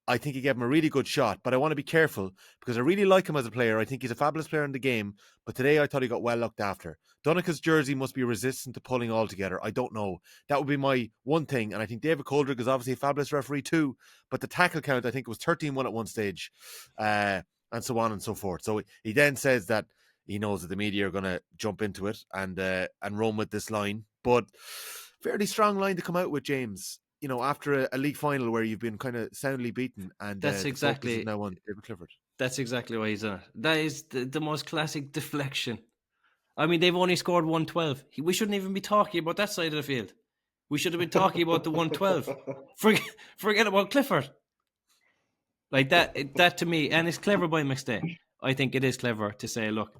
B: I think he gave him a really good shot, but I want to be careful because I really like him as a player. I think he's a fabulous player in the game, but today I thought he got well looked after. Donnacha's jersey must be resistant to pulling altogether. I don't know. That would be my one thing, and I think David Coldrick is obviously a fabulous referee too, but the tackle count, I think it was 13-1 at one stage, and so on and so forth. So he then says that he knows that the media are going to jump into it and run with this line, but fairly strong line to come out with, James. You know, after a league final where you've been kind of soundly beaten, and
D: that's exactly
B: is now on David Clifford.
D: That's exactly why he's on it. That is the most classic deflection. I mean, they've only scored 112. We shouldn't even be talking about that side of the field. We should have been talking about the 112. Forget about Clifford. Like that to me, and it's clever by McStay. I think it is clever to say, look,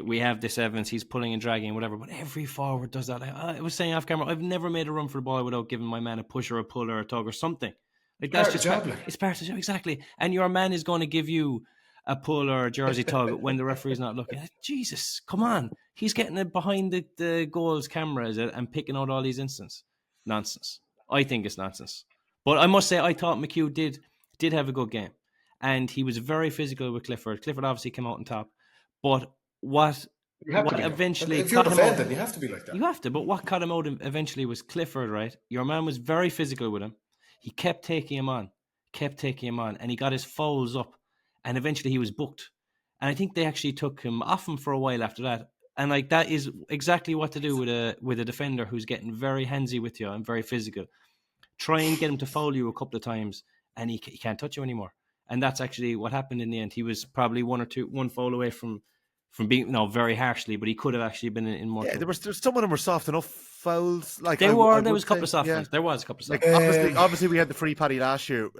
D: we have this Evans, he's pulling and dragging, whatever, but every forward does that. I was saying off camera, I've never made a run for the ball without giving my man a push or a pull or a tug or something. Like that's just it's part of the job, exactly. And your man is going to give you a pull or a jersey tug when the referee's not looking. Jesus, come on. He's getting it behind the goals cameras and picking out all these instances. Nonsense. I think it's nonsense. But I must say, I thought McHugh did have a good game. And he was very physical with Clifford. Clifford obviously came out on top. But what eventually
C: if you're defending, you have to be like that.
D: You have to, but what caught him out eventually was Clifford, right? Your man was very physical with him. He kept taking him on, and he got his fouls up, and eventually he was booked. And I think they actually took him off him for a while after that. And like that is exactly what to do with a defender who's getting very handsy with you and very physical. Try and get him to foul you a couple of times, and he can't touch you anymore. And that's actually what happened in the end. He was probably one foul away from being very harshly, but he could have actually been in more.
B: Yeah, there's some of them were soft enough fouls. Like
D: there was a couple of soft ones. There was a couple of soft
B: ones. Like, obviously, we had the free Paddy last year.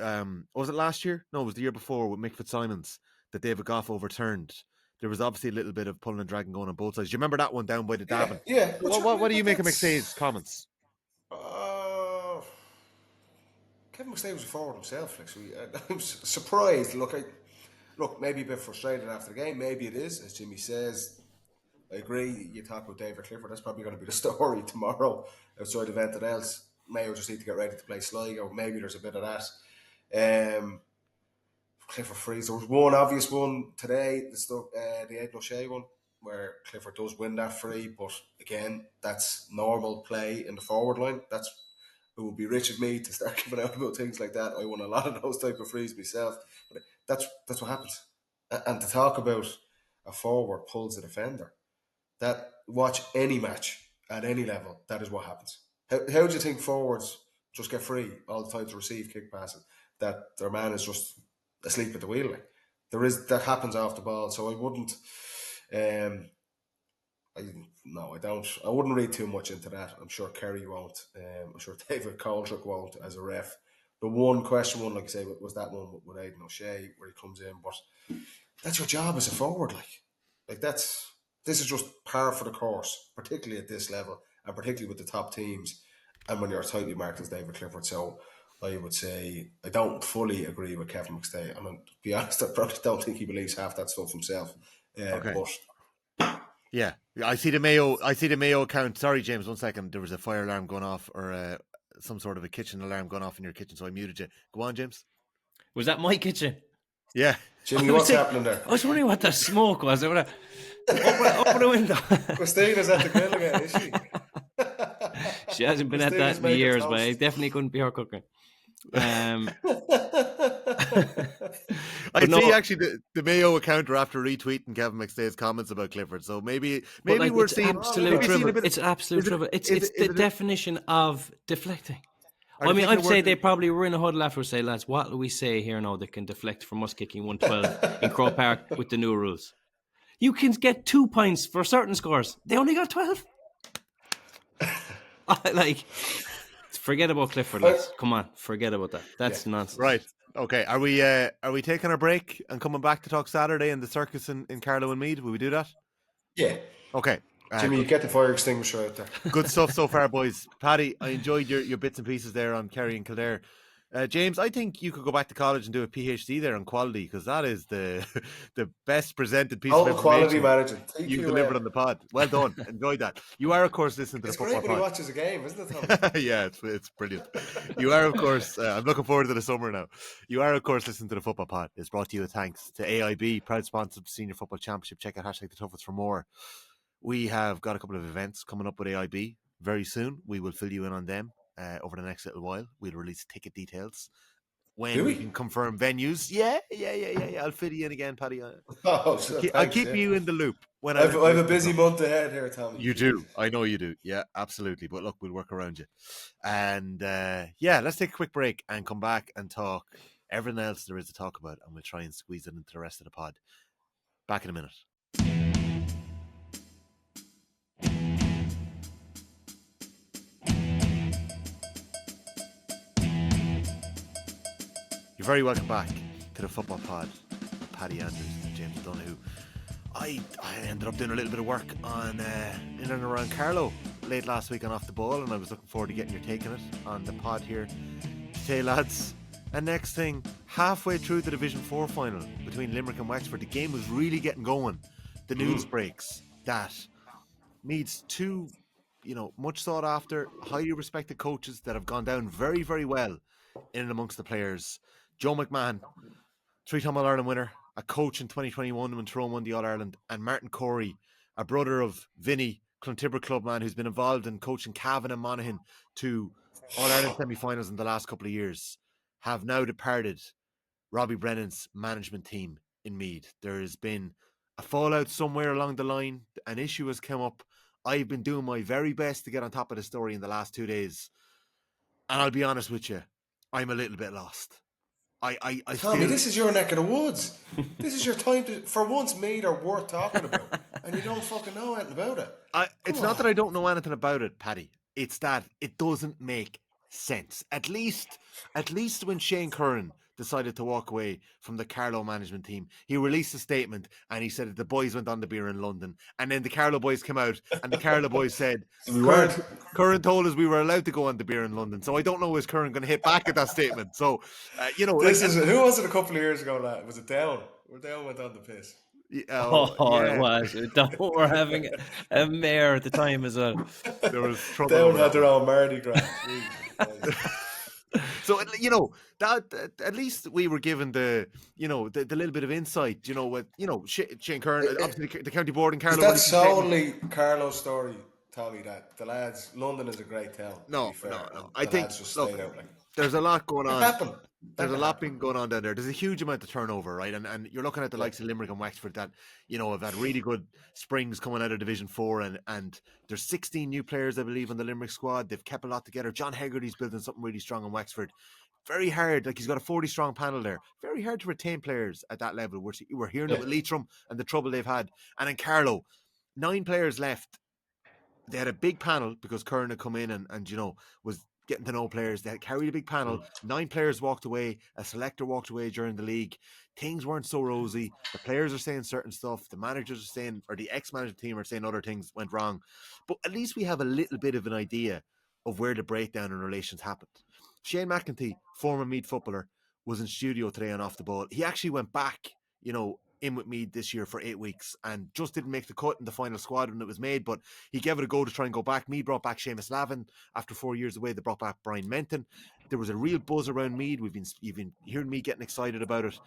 B: Was it last year? No, it was the year before with Mick Fitzsimons that David Goff overturned. There was obviously a little bit of pulling and dragging going on both sides. Do you remember that one down by the Davin?
C: Yeah.
B: What do you make of McStay's comments?
C: Kevin McStay was a forward himself. I was surprised. Look, maybe a bit frustrated after the game. Maybe it is, as Jimmy says. I agree. You talk about David Clifford. That's probably going to be the story tomorrow outside of anything else. Mayo just need to get ready to play Sligo. Maybe there's a bit of that. Clifford frees. There was one obvious one today, the Ed O'Shea one, where Clifford does win that free. But again, that's normal play in the forward line. It would be rich of me to start giving out about things like that. I won a lot of those type of frees myself. But that's what happens. And to talk about a forward pulls a defender, watch any match at any level, that is what happens. How do you think forwards just get free all the time to receive kick passes? That their man is just asleep at the wheel. That happens off the ball. So I wouldn't. I don't. I wouldn't read too much into that. I'm sure Kerry won't. I'm sure David Coldrick won't as a ref. The one question, like I say, was that one with Aidan O'Shea where he comes in. But that's your job as a forward. Like that's This is just par for the course, particularly at this level, and particularly with the top teams, and when you're tightly marked as David Clifford. So I would say I don't fully agree with Kevin McStay, and to be honest, I probably don't think he believes half that stuff himself.
B: Okay.
C: But
B: Yeah, I see the Mayo account. Sorry, James, 1 second. There was a fire alarm going off, or some sort of a kitchen alarm going off in your kitchen, so I muted you. Go on, James.
D: Was that my kitchen?
B: Yeah.
C: Jimmy, what's happening there?
D: I was wondering what the smoke was. Open the window.
C: Christina's at the grill again, is she?
D: She hasn't been at that in years, but it definitely couldn't be her cooking.
B: I see actually the Mayo account are after retweeting Kevin McStay's comments about Clifford, so maybe we're seeing
D: absolute trouble. It's absolute trouble. It's the definition of deflecting. I mean, I'd say they probably were in a huddle after, say, lads, what do we say here now that can deflect from us kicking 112 in Croke Park with the new rules? You can get 2 points for certain scores. They only got 12. Forget about Clifford, lads. Come on, forget about that. That's nonsense.
B: Right. Okay. Are we taking a break and coming back to talk Saturday in the circus in Carlow and Meath? Will we do that?
C: Yeah.
B: Okay.
C: Jimmy, you get the fire extinguisher out there.
B: Good stuff so far, boys. Paddy, I enjoyed your bits and pieces there on Kerry and Kildare. James, I think you could go back to college and do a PhD there on quality, because that is the best presented piece of information
C: quality managing.
B: You've delivered on the pod. Well done. Enjoyed that. You are, of course, listening to
C: it's
B: the football pod.
C: It's great when he watches a game, isn't it, Tommy?
B: Yeah, it's brilliant. You are, of course, I'm looking forward to the summer now. You are, of course, listening to the football pod. It's brought to you with thanks to AIB, proud sponsor of the Senior Football Championship. Check out #TheToughest for more. We have got a couple of events coming up with AIB very soon. We will fill you in on them over the next little while. We'll release ticket details when we can confirm venues. Yeah. I'll fill you in again, Paddy. I'll keep you in the loop. When I have
C: a busy month ahead here, Tommy.
B: You do. I know you do. Yeah, absolutely. But look, we'll work around you. And let's take a quick break and come back and talk everything else there is to talk about, and we'll try and squeeze it into the rest of the pod. Back in a minute. You're very welcome back to the football pod. Paddy Andrews and James Donoghue. I ended up doing a little bit of work on in and around Carlow late last week on Off the Ball, and I was looking forward to getting your take on it on the pod here today, lads. And next thing, halfway through the Division 4 final between Limerick and Wexford, the game was really getting going. The news breaks that Meath's two, much sought after, highly respected coaches that have gone down very, very well in and amongst the players. Joe McMahon, 3-time All-Ireland winner, a coach in 2021 when Tyrone won the All-Ireland, and Martin Corey, a brother of Vinny, Clontibber clubman who's been involved in coaching Cavan and Monaghan to All-Ireland semi-finals in the last couple of years, have now departed Robbie Brennan's management team in Meath. There has been a fallout somewhere along the line. An issue has come up. I've been doing my very best to get on top of the story in the last 2 days. And I'll be honest with you, I'm a little bit lost.
C: Tommy, this is your neck of the woods. This is your time to, for once, Meath are worth talking about, and you don't fucking know anything about it.
B: It's not that I don't know anything about it, Paddy. It's that it doesn't make sense. At least when Shane Curran decided to walk away from the Carlow management team, he released a statement and he said that the boys went on the beer in London, and then the Carlow boys came out and the Carlow boys said Curran told us we were allowed to go on the beer in London. So I don't know, is Curran going to hit back at that statement? So
C: who was it a couple of years ago, lad? Was it Down? Where Down went on the piss.
D: It was. We're having a mayor at the time as well.
B: There was trouble.
C: Down had their own Mardi Gras.
B: So that at least we were given the little bit of insight. With Shane Curran, obviously the county board in Carlow.
C: That's solely Carlow's story, Tommy. That the lads, London is a great town.
B: No. I think there's a lot going on. There's a lot been going on down there. There's a huge amount of turnover, right? And you're looking at the likes of Limerick and Wexford that, have had really good springs coming out of Division 4, and there's 16 new players, I believe, on the Limerick squad. They've kept a lot together. John Hegarty's building something really strong in Wexford. Very hard. He's got a 40-strong panel there. Very hard to retain players at that level. We're hearing it with Leitrim and the trouble they've had. And in Carlow, 9 players left. They had a big panel because Curran had come in and was getting to know players. They carried a big panel. 9 players walked away. A selector walked away during the league. Things weren't so rosy. The players are saying certain stuff. The managers are saying, or the ex-management team are saying other things went wrong. But at least we have a little bit of an idea of where the breakdown in relations happened. Shane McEntee, former Meath footballer, was in studio today on Off the Ball. He actually went back, in with Meath this year for 8 weeks and just didn't make the cut in the final squad when it was made, but he gave it a go to try and go back. Meath brought back Seamus Lavin after 4 years away. They brought back Brian Menton. There was a real buzz around Meath. You've been hearing me getting excited about it.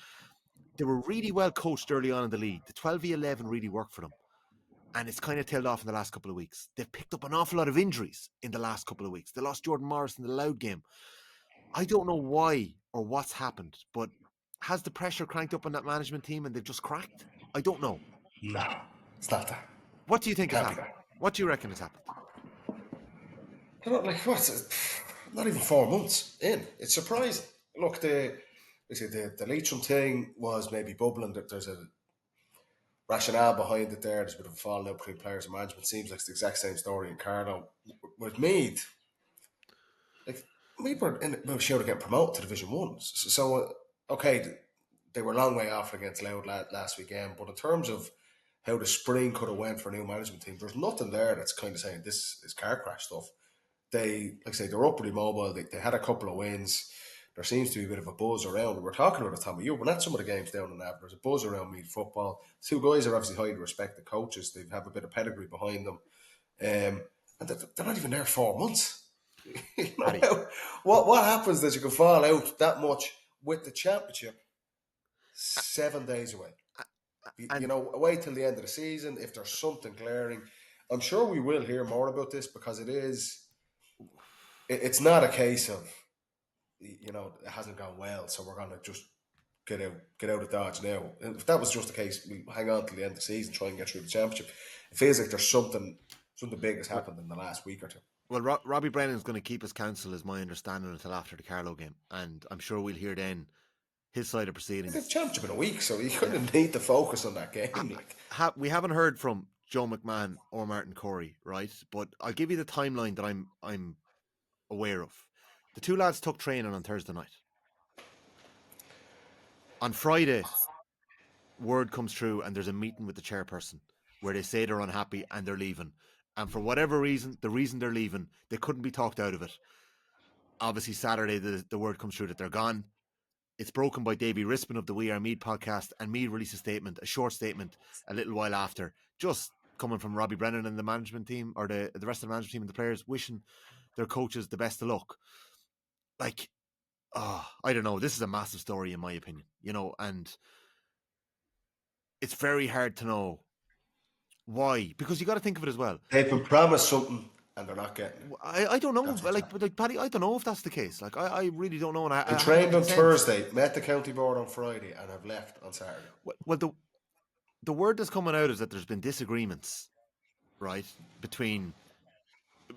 B: They were really well coached early on in the league. The 12v11 really worked for them. And it's kind of tailed off in the last couple of weeks. They've picked up an awful lot of injuries in the last couple of weeks. They lost Jordan Morris in the Louth game. I don't know why or what's happened, but has the pressure cranked up on that management team and they've just cracked? I don't know.
C: No, it's not that.
B: What do you think has
C: Can't be
B: happened? What do you reckon has happened?
C: I don't like what's it? Not even 4 months in. It's surprising. Look, the Leitrim thing was maybe bubbling. That there's a rationale behind it there. There's a bit of a falling out between players and management. Seems like it's the exact same story in Carlow. With Meath, Meath were sure to get promoted to Division 1. So okay, they were a long way off against Louth last weekend. But in terms of how the spring could have went for a new management team, there's nothing there that's kind of saying this is car crash stuff. They, like I say, they're upwardly mobile. They had a couple of wins. There seems to be a bit of a buzz around. We're talking about it, Tommy. We're not some of the games down in Nav. There's a buzz around Meath football. 2 guys are obviously highly respected coaches. They have a bit of pedigree behind them. And they're not even there 4 months. What happens that you can fall out that much with the championship 7 days away? Wait till the end of the season. If there's something glaring, I'm sure we will hear more about this because it's not a case of, it hasn't gone well, so we're going to just get out of Dodge now. And if that was just the case, we hang on till the end of the season, try and get through the championship. It feels like there's something big has happened in the last week or two.
B: Well, Robbie Brennan's going to keep his counsel, is my understanding, until after the Carlow game, and I'm sure we'll hear then his side of proceedings.
C: The championship in a week, so you couldn't need to focus on that game.
B: We haven't heard from Joe McMahon or Martin Corey, right? But I'll give you the timeline that I'm aware of. The 2 lads took training on Thursday night. On Friday, word comes through and there's a meeting with the chairperson where they say they're unhappy and they're leaving. And for whatever reason, the reason they're leaving, they couldn't be talked out of it. Obviously, Saturday, the word comes through that they're gone. It's broken by Davy Rispin of the We Are Meath podcast, and Meath released a short statement a little while after, just coming from Robbie Brennan and the management team, or the rest of the management team and the players, wishing their coaches the best of luck. I don't know. This is a massive story in my opinion, and it's very hard to know why, because you got to think of it as well.
C: They've been promised something and they're not getting it.
B: I don't know, like Paddy, I don't know if that's the case. I really don't know. And
C: they trained on Thursday, met the county board on Friday, and have left on Saturday.
B: Well, the word that's coming out is that there's been disagreements, right, between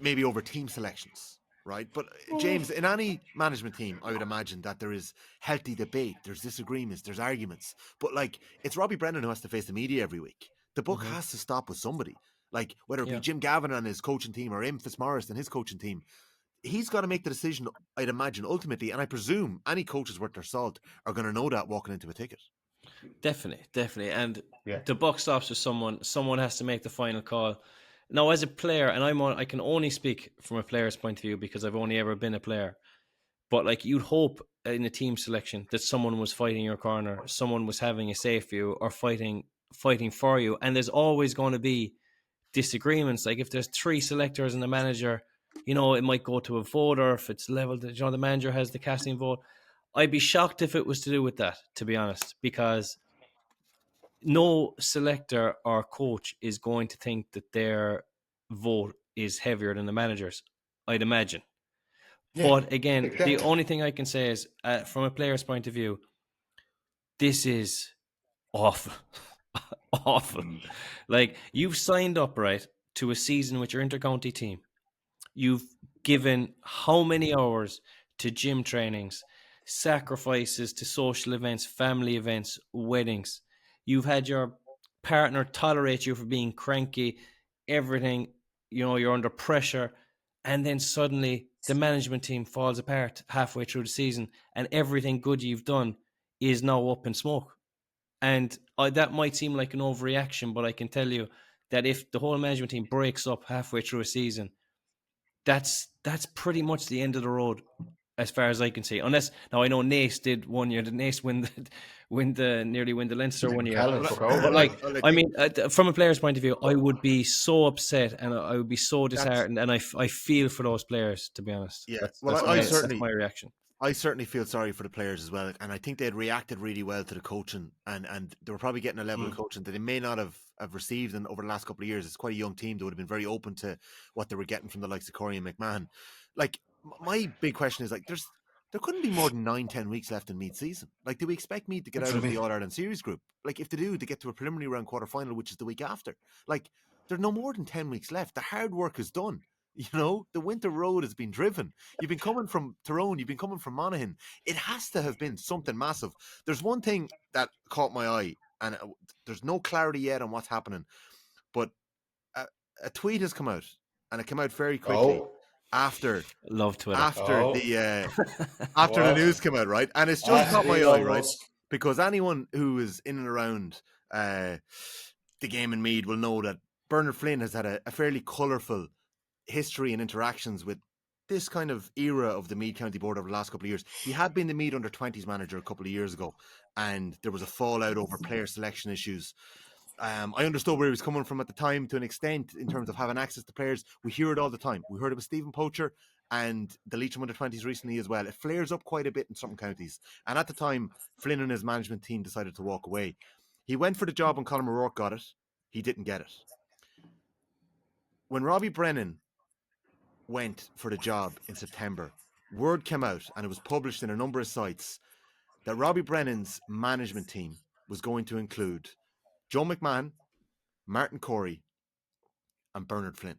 B: maybe over team selections, right? But James, in any management team, I would imagine that there is healthy debate, there's disagreements, there's arguments. But it's Robbie Brennan who has to face the media every week. The buck has to stop with somebody. Whether it be Jim Gavin and his coaching team or Im Fitzmaurice and his coaching team, he's got to make the decision, I'd imagine, ultimately. And I presume any coaches worth their salt are going to know that walking into a ticket.
D: Definitely. And the buck stops with someone. Someone has to make the final call. Now, as a player, and I can only speak from a player's point of view because I've only ever been a player. But you'd hope in a team selection that someone was fighting your corner, someone was having a say for you or fighting for you. And there's always going to be disagreements. If there's 3 selectors and the manager, it might go to a vote, or if it's leveled, the manager has the casting vote. I'd be shocked if it was to do with that, to be honest, because no selector or coach is going to think that their vote is heavier than the manager's, I'd imagine. Yeah, but again, exactly. The only thing I can say is, from a player's point of view, this is awful. Awful. You've signed up, right, to a season with your intercounty team. You've given how many hours to gym trainings, sacrifices to social events, family events, weddings. You've had your partner tolerate you for being cranky, everything, you're under pressure, and then suddenly the management team falls apart halfway through the season, and everything good you've done is now up in smoke. And that might seem like an overreaction, but I can tell you that if the whole management team breaks up halfway through a season, that's pretty much the end of the road, as far as I can see. Unless, now I know Nace did one year. Did Nace nearly win the Leinster one year?
C: Callan took over.
D: But like,
B: Well,
D: I mean, from a player's point of view, I would be so upset and I would be so disheartened, and I feel for those players, to be honest.
B: Yeah,
D: That's
B: that's
D: my reaction.
B: I certainly feel sorry for the players as well, and I think they had reacted really well to the coaching, and they were probably getting a level of coaching that they may not have received in over the last couple of years. It's quite a young team; they would have been very open to what they were getting from the likes of Corey and McMahon. Like, my big question is, like, there couldn't be more than 9-10 weeks left in Meath season. Like, do we expect Meath to get out of the All Ireland Series group? Like, if they do, they get to a preliminary round quarter final, which is the week after. Like, there's no more than 10 weeks left. The hard work is done. You know, the winter road has been driven. You've been coming from Tyrone. You've been coming from Monaghan. It has to have been something massive. There's one thing that caught my eye, and there's no clarity yet on what's happening, but a tweet has come out, and it came out very quickly after
D: Love Twitter.
B: After the news came out, right? And it's just caught my eye, right? Because anyone who is in and around the game in Meath will know that Bernard Flynn has had a fairly colourful history and interactions with this kind of era of the Meath County Board over the last couple of years. He had been the Meath under-20s manager a couple of years ago, and there was a fallout over player selection issues. I understood where he was coming from at the time to an extent in terms of having access to players. We hear it all the time. We heard it with Stephen Poacher and the Leitrim under-20s recently as well. It flares up quite a bit in some counties. And at the time, Flynn and his management team decided to walk away. He went for the job when Colin O'Rourke got it. He didn't get it. When Robbie Brennan went for the job in September, word came out, and it was published in a number of sites, that Robbie Brennan's management team was going to include Joe McMahon, Martin Corey, and Bernard Flynn.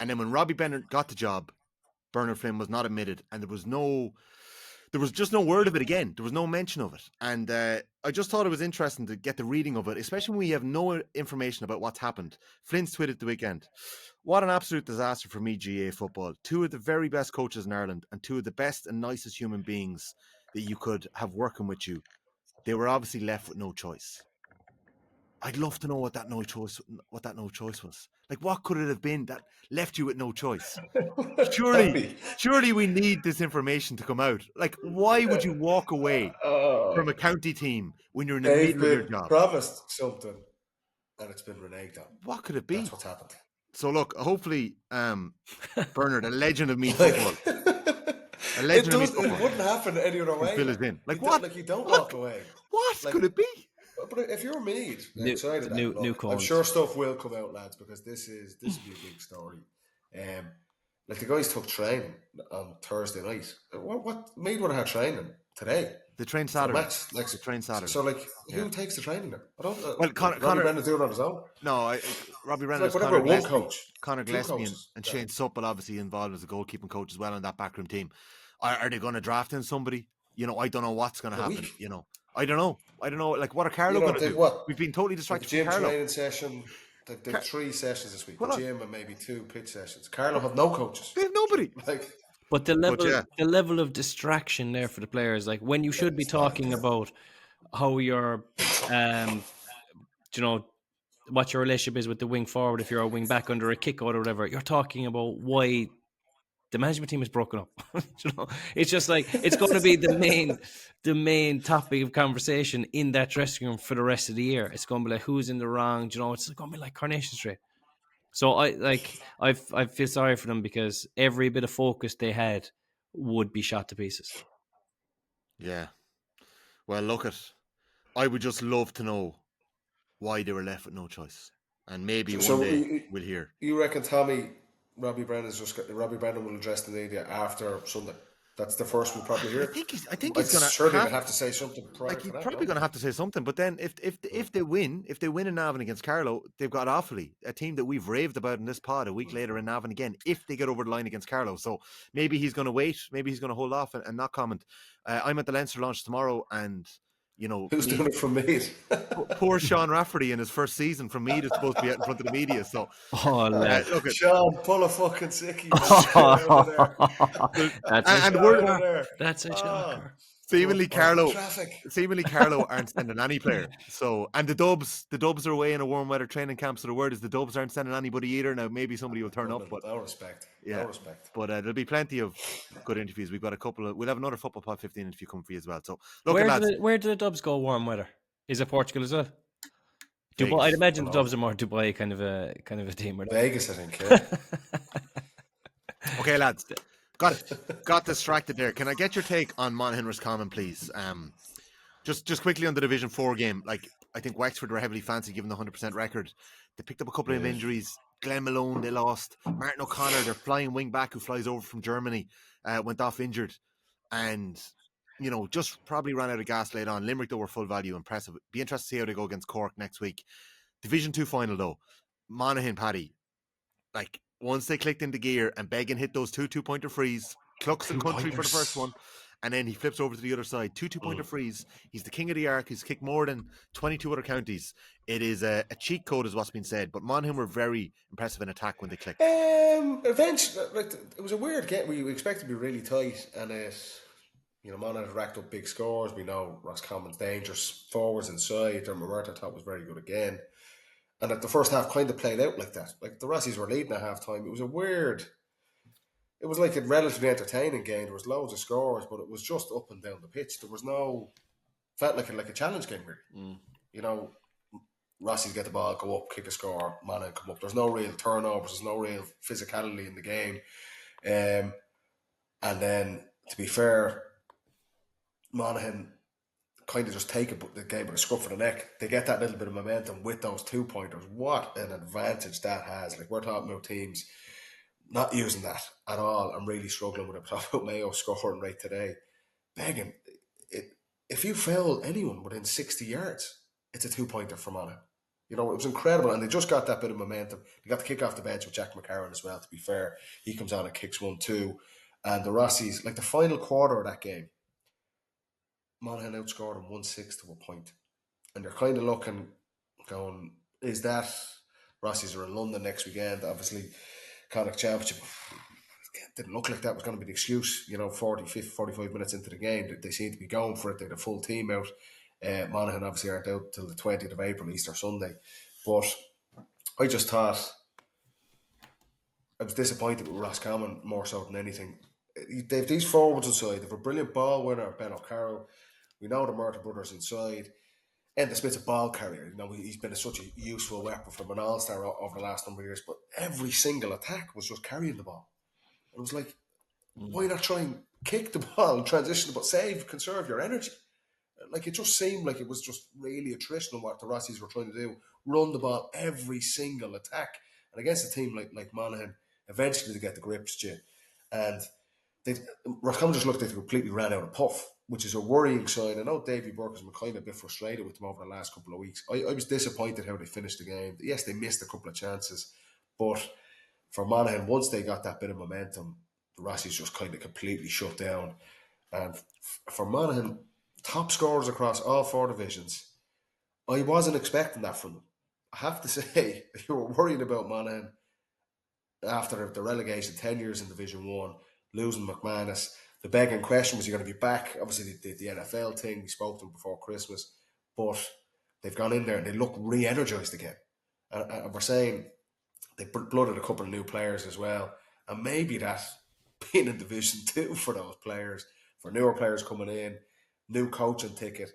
B: And then when Robbie Brennan got the job, Bernard Flynn was not admitted, and there was just no word of it again. There was no mention of it. And I just thought it was interesting to get the reading of it, especially when we have no information about what's happened. Flynn's tweeted the weekend, "What an absolute disaster for me, GA football. Two of the very best coaches in Ireland and two of the best and nicest human beings that you could have working with you. They were obviously left with no choice." I'd love to know what that no choice was. Like, what could it have been that left you with no choice? Surely we need this information to come out. Like, why would you walk away from a county team when you're in the middle of your job?
C: Promised something, and it's been reneged on.
B: What could it be?
C: That's what's happened.
B: So look, hopefully, Bernard, a legend of Meath football. A legend of Meath football.
C: It wouldn't happen any other way.
B: Fill it in. Like, what?
C: Like, you don't walk away.
B: What could it be?
C: But if you're Meath,
D: new
C: I'm sure stuff will come out, lads, because this will be a big story. Like, the guys took training on Thursday night. What Meath would have had training today?
B: The train Saturday. The train Saturday.
C: So, like, who takes the training then?
B: Well,
C: Robbie Brennan do it on his own.
B: No, Robbie Brennan.
C: Like, whatever, one coach,
B: Conor Gillespie and Shane Supple obviously involved as a goalkeeping coach as well in that backroom team. Are they going to draft in somebody? You know, I don't know what's going to happen. You know. I don't know. Like, what are Carlow going to do? What? We've been totally distracted from Carlow.
C: Gym training session. They've 3 sessions this week. The gym and maybe 2 pitch sessions. Carlow have no coaches.
B: They have nobody.
D: But the level of distraction there for the players, like when you should be talking about how you're, what your relationship is with the wing forward if you're a wing back under a kick out or whatever, you're talking about why the management team is broken up. It's just like it's going to be the main topic of conversation in that dressing room for the rest of the year. It's going to be like who's in the wrong. It's going to be like Coronation Street. So I feel sorry for them because every bit of focus they had would be shot to pieces.
B: Yeah. Well, look, I would just love to know why they were left with no choice, and maybe one day we'll hear.
C: You reckon, Tommy? Robbie Brennan will address the media after Sunday. That's the first we'll probably hear.
B: I think he's going to
C: surely have to say something.
B: He's probably going to have to say something. But then, if they win in Navan against Carlow, they've got Offaly, a team that we've raved about in this pod, a week later in Navan again. If they get over the line against Carlow, so maybe he's going to wait. Maybe he's going to hold off and not comment. I'm at the Leinster launch tomorrow, and You know,
C: Who's doing it from Meath?
B: poor Sean Rafferty in his first season from Meath is supposed to be out in front of the media. So,
D: Oh, lad.
B: look at
C: Sean, pull a fucking sickie. Get out of there.
D: That's a
B: and
C: Get
B: we're
C: out of
D: shocker.
C: there.
D: That's a shocker.
B: seemingly
C: Or
B: Carlow.
C: traffic.
B: Seemingly Carlow aren't sending any player. So, and the Dubs are away in a warm weather training camp. So the word is the Dubs aren't sending anybody either. Now maybe somebody will turn up, but
C: No respect.
B: yeah,
C: No respect.
B: but there'll be plenty of good interviews. We've got a couple of. We'll have another Football Pod 15 interview coming for you as well. So look, lads,
D: Where do the Dubs go warm weather? Is it Portugal as well? Dubai.
B: Vegas.
D: I'd imagine the Dubs are more Dubai kind of a team.
C: Vegas, I think. Yeah.
B: Okay, lads, got distracted there. Can I get your take on Monaghan Roscommon, please? Just quickly on the Division 4 game. Like, I think Wexford were heavily fancied given the 100% record. They picked up a couple of injuries. Glenn Malone, they lost. Martin O'Connor, their flying wing back who flies over from Germany, went off injured. And, you know, just probably ran out of gas late on. Limerick, though, were full value, impressive. Be interested to see how they go against Cork next week. Division 2 final, though. Monaghan, Paddy. Like, once they clicked into gear and Began hit those two-pointer frees, Clucks and Country for the first one, and then he flips over to the other side. Two-pointer frees. He's the king of the arc. He's kicked more than 22 other counties. It is a cheat code, is what's been said. But Monaghan were very impressive in attack when they clicked.
C: Eventually, it was a weird game. We expected to be really tight, and Monaghan racked up big scores. We know Roscommon's dangerous forwards inside. Their Mamerta thought was very good again. And the first half kind of played out like that. Like the Rossies were leading at half time. It was like a relatively entertaining game. There was loads of scores, but it was just up and down the pitch. There was felt like a challenge game really. You know, Rossies get the ball, go up, kick a score, Monaghan come up. There's no real turnovers. There's no real physicality in the game. And then, to be fair, Monaghan kind of just take the game by the scruff of the neck. They get that little bit of momentum with those 2-pointers. What an advantage that has. Like, we're talking about teams not using that at all. I'm really struggling with it. Talking about Mayo scoring right today. Begging, if you foul anyone within 60 yards, it's a 2-pointer for Monaghan. You know, it was incredible, and they just got that bit of momentum. They got the kick off the bench with Jack McCarron as well, to be fair. He comes on and kicks 1-2. And the Rossies, like the final quarter of that game, Monaghan outscored them 1-6 to a point. And they're kind of looking, going, is that Rossies are in London next weekend? Obviously, Connacht Championship didn't look like that was going to be the excuse. 40, 50, 45 minutes into the game, they seem to be going for it. They had a full team out. Monaghan obviously aren't out till the 20th of April, Easter Sunday. But I just thought, I was disappointed with Roscommon more so than anything. They have these forwards inside. They have a brilliant ball winner, Ben O'Carroll. We know the Murta brothers inside. And the Smith's a ball carrier. He's been such a useful weapon from an all-star over the last number of years. But every single attack was just carrying the ball. It was like, why not try and kick the ball and transition the ball? Conserve your energy. Like, it just seemed like it was just really attritional what the Rossies were trying to do. Run the ball every single attack. And against a team like Monaghan, eventually they get the grips, Jim. And Roscommon just looked like they completely ran out of puff, which is a worrying sign. I know Davy Burke has been kind of a bit frustrated with them over the last couple of weeks. I was disappointed how they finished the game. Yes, they missed a couple of chances, but for Monaghan, once they got that bit of momentum, the Rossies just kind of completely shut down. And for Monaghan, top scorers across all 4 divisions, I wasn't expecting that from them. I have to say, if you were worried about Monaghan after the relegation, 10 years in Division 1, losing McManus, the begging question was, he going to be back? Obviously, they did the NFL thing. We spoke to them before Christmas. But they've gone in there and they look re-energised again. And we're saying they blooded a couple of new players as well. And maybe that being in Division 2 for those players, for newer players coming in, new coaching ticket,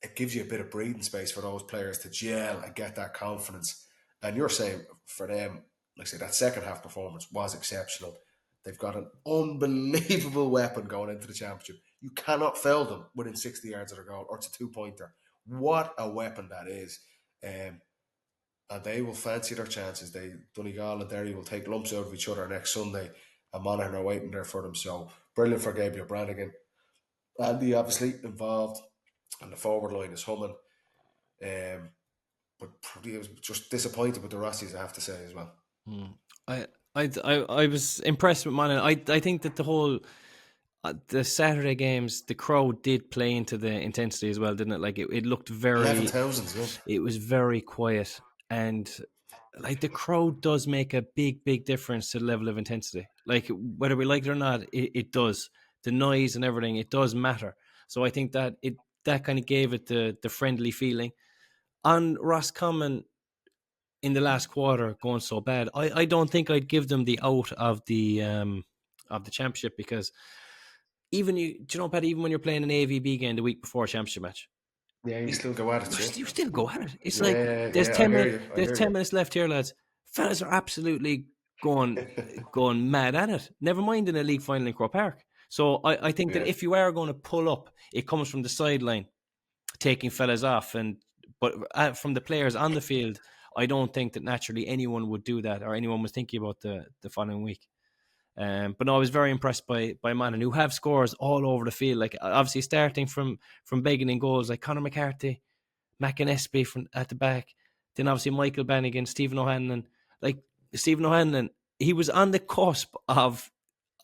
C: it gives you a bit of breathing space for those players to gel and get that confidence. And you're saying for them, like I say, that second half performance was exceptional. They've got an unbelievable weapon going into the championship. You cannot foul them within 60 yards of their goal, or it's a 2-pointer. What a weapon that is. And they will fancy their chances. Donegal and Derry will take lumps out of each other next Sunday, and Monaghan are waiting there for them. So brilliant for Gabriel Brannigan. Andy obviously involved, and the forward line is humming. But probably I was just disappointed with the Rossies, I have to say, as well.
D: I was impressed with Monaghan. I think that the whole The Saturday games, the crowd did play into the intensity as well, didn't it? Like it looked
C: 11,000. Yeah.
D: it was very quiet, and like the crowd does make a big difference to the level of intensity. Like whether we like it or not, it does. The noise and everything, it does matter. So I think that kind of gave it the friendly feeling. On Roscommon in the last quarter going so bad, I don't think I'd give them the out of the championship, because even do you know, Paddy, even when you're playing an AVB game the week before a championship match,
C: Yeah, you still go at it, yeah.
D: you still go at it. It's like
C: Yeah,
D: there's
C: yeah, I
D: 10
C: hear
D: minutes
C: you. I
D: there's
C: hear
D: 10
C: you.
D: minutes left here, lads. Fellas are absolutely going mad at it. Never mind in a league final in Croke Park. So I think that
C: Yeah.
D: if you are going to pull up, it comes from the sideline, taking fellas off, but from the players on the field, I don't think that naturally anyone would do that, or anyone was thinking about the following week. But no, I was very impressed by Monaghan, who have scores all over the field. Like obviously starting from begging in goals, like Conor McCarthy, McInnesby from at the back, then obviously Michael Bannigan, Stephen O'Hanlon. Like Stephen O'Hanlon, he was on the cusp of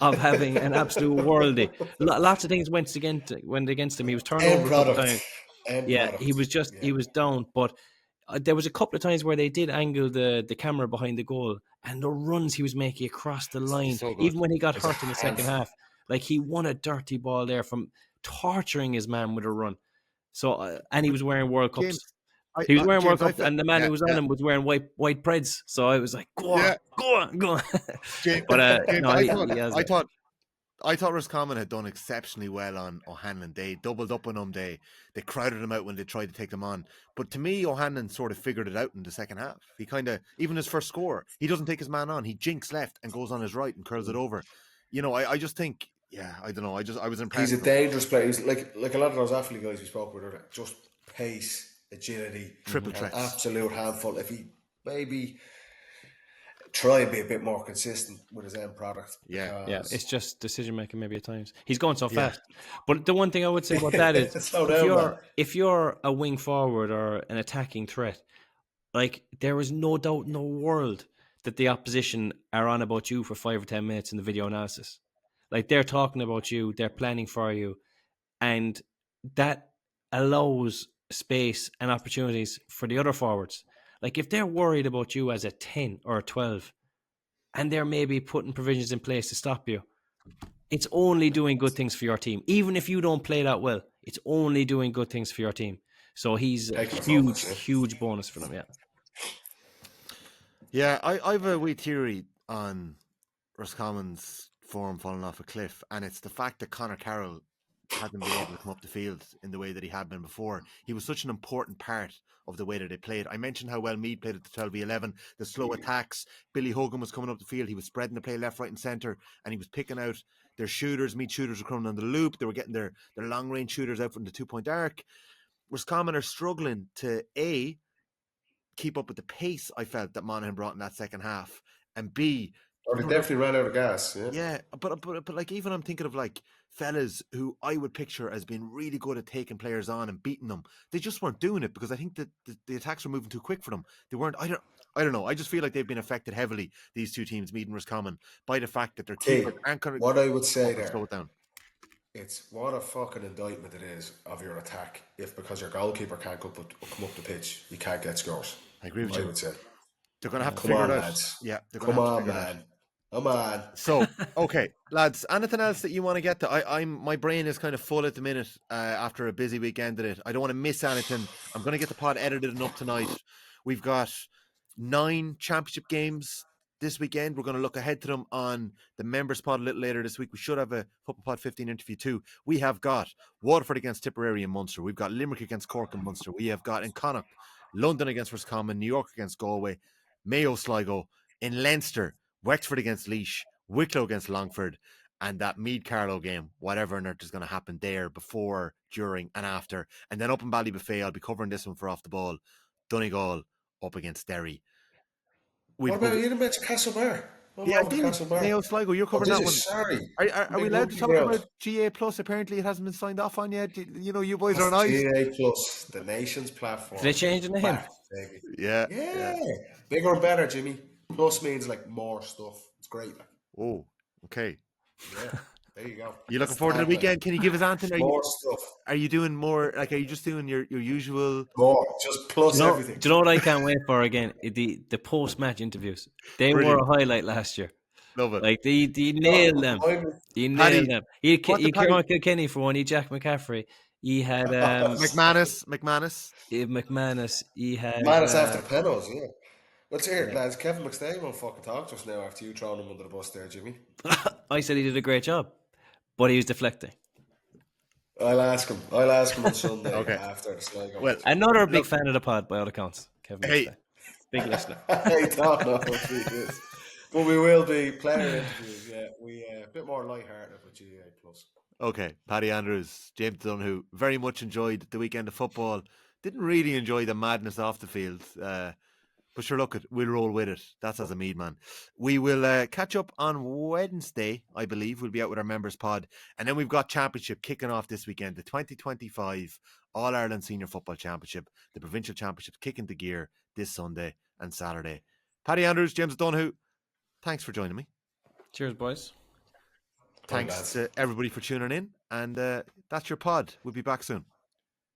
D: having an absolute worldie. Lots of things went against him. He was turned
C: End
D: over a couple of
C: product.
D: times.
C: End
D: Yeah, he
C: product.
D: was
C: Yeah.
D: he was down, but there was a couple of times where they did angle the camera behind the goal, and the runs he was making across the
B: He's
D: line,
B: so good.
D: even when he got
C: It's a
D: hurt in the second
C: handful.
D: half, like he won a dirty ball there from torturing his man with a run. So and he
B: But
D: was wearing World
B: James,
D: Cups. He was wearing World
B: James, I
D: Cups,
B: felt
D: and the man
B: yeah,
D: who was on
B: yeah,
D: him was wearing white Preds. So I was like, go on,
B: yeah.
D: go on, go on.
B: James,
D: But
B: James,
D: no, he has
B: I
D: it.
B: thought Roscommon had done exceptionally well on O'Hanlon. They doubled up on him. They crowded him out when they tried to take them on. But to me, O'Hanlon sort of figured it out in the second half. He kind of, even his first score, he doesn't take his man on. He jinks left and goes on his right and curls it over. You know, I just think, yeah, I don't know. I was
C: He's
B: impressed.
C: a dangerous player. He's like a lot of those Offaly guys we spoke with earlier. Just pace, agility,
B: Triple
C: an
B: threats.
C: absolute handful. If he maybe try and be a bit more consistent with his end product,
B: Yeah,
D: Yeah, it's
C: because
D: just decision making maybe at times. He's going so
B: yeah.
D: fast. But the one thing I would say about that is
C: slow down, man.
D: if you're a wing forward or an attacking threat, like there is no doubt in the world that the opposition are on about you for 5 or 10 minutes in the video analysis. Like they're talking about you, they're planning for you, and that allows space and opportunities for the other forwards. Like if they're worried about you as a 10 or a 12, and they're maybe putting provisions in place to stop you, it's only doing good things for your team. Even if you don't play that well, it's only doing good things for your team. So he's a
C: Taking the focus.
D: huge bonus for them. Yeah.
B: Yeah, I have a wee theory on Roscommon's form falling off a cliff, and it's the fact that Conor Carroll hasn't been able to come up the field in the way that he had been before. He was such an important part of the way that they played. I mentioned how well Meath played at the 12v11, the slow attacks. Billy Hogan was coming up the field. He was spreading the play left, right, and centre, and he was picking out their shooters. Meath shooters were coming on the loop. They were getting their long range shooters out from the 2-point arc. Roscommon are struggling to keep up with the pace I felt that Monaghan brought in that second half, and B,
C: Or they definitely ran out of gas. Yeah.
B: yeah, but like even I'm thinking of like fellas who I would picture as being really good at taking players on and beating them. They just weren't doing it because I think that the attacks were moving too quick for them. They weren't. I don't know. I just feel like they've been affected heavily, these two teams, Meath and Roscommon, by the fact that their
C: Key.
B: keepers aren't going
C: What I would
B: to
C: say
B: slow
C: there,
B: it down.
C: it's what a fucking indictment it is of your attack. If because your goalkeeper can't come up the pitch, you can't get scores.
B: I agree with
C: I
B: you.
C: would say.
B: They're going to have to
C: Come
B: figure
C: on,
B: it out.
C: lads.
B: Yeah, they're going
C: Come
B: to have to
C: on,
B: figure it out.
C: man. Come on.
B: So, okay, lads, anything else that you want to get to? My brain is kind of full at the minute after a busy weekend at it. I don't want to miss anything. I'm going to get the pod edited enough tonight. We've got 9 championship games this weekend. We're going to look ahead to them on the members pod a little later this week. We should have a Football Pod 15 interview too. We have got Waterford against Tipperary and Munster. We've got Limerick against Cork and Munster. We have got in Connacht, London against Roscommon, New York against Galway, Mayo, Sligo. In Leinster, Wexford against Laois, Wicklow against Longford, and that Meath Carlow game, whatever on earth is going to happen there before, during, and after. And then up in Ballybuffet, I'll be covering this one for Off the Ball. Donegal up against Derry.
C: What about you didn't mention Castlebar? What
B: Yeah, I
C: about the
B: did.
C: Castlebar?
B: Mayo Sligo, you're
C: Oh,
B: covering
C: did
B: that
C: you?
B: one.
C: Sorry.
B: Are we
C: Big
B: allowed to
C: rugby
B: talk
C: ground.
B: about GA Plus? Apparently, it hasn't been signed off on yet. You know, you boys are
C: That's
B: nice.
C: GA Plus, the nation's platform.
D: Did they change the name?
C: Back, baby.
B: Yeah.
C: Yeah. Bigger and better, Jimmy. Plus means like more stuff. It's great. Like.
B: Oh, okay.
C: Yeah. There you go.
B: You looking forward to the weekend? Can you give us anything?
C: More stuff.
B: Are you doing more? Like, are you just doing your usual?
C: More. Just plus
D: Do
C: everything.
D: you know what I can't wait for again? The post-match interviews. They
B: Brilliant.
D: were a highlight last year.
B: Love it.
D: Like, he nailed them. He
B: Paddy,
D: nailed them. He
B: Paddy?
D: Kieran Kilkenny for one. He Jack McCaffrey. He had
B: McManus.
D: McManus. He had
C: Man, it's after penalties, yeah. Let's hear it, lads. Kevin McStay won't fucking talk to us now after you throwing him under the bus there, Jimmy.
D: I said he did a great job, but he was deflecting.
C: I'll ask him on Sunday
B: Okay.
C: after the Sligo.
B: Well,
D: Another big fan of the pod, by all accounts. Kevin
B: Hey.
D: McStay. Big listener.
C: I don't know what he is. But we will be player interviews, yeah. We a bit more light-hearted with GA Plus.
B: Okay, Paddy Andrews, James Dunhu, very much enjoyed the weekend of football. Didn't really enjoy the madness off the field. But sure, look, we'll roll with it. That's as a Mead man. We will catch up on Wednesday, I believe. We'll be out with our members pod. And then we've got championship kicking off this weekend, the 2025 All-Ireland Senior Football Championship, the Provincial Championship kicking the gear this Sunday and Saturday. Paddy Andrews, James Dunhu, thanks for joining me.
D: Cheers, boys.
B: Thanks to everybody for tuning in. And that's your pod. We'll be back soon.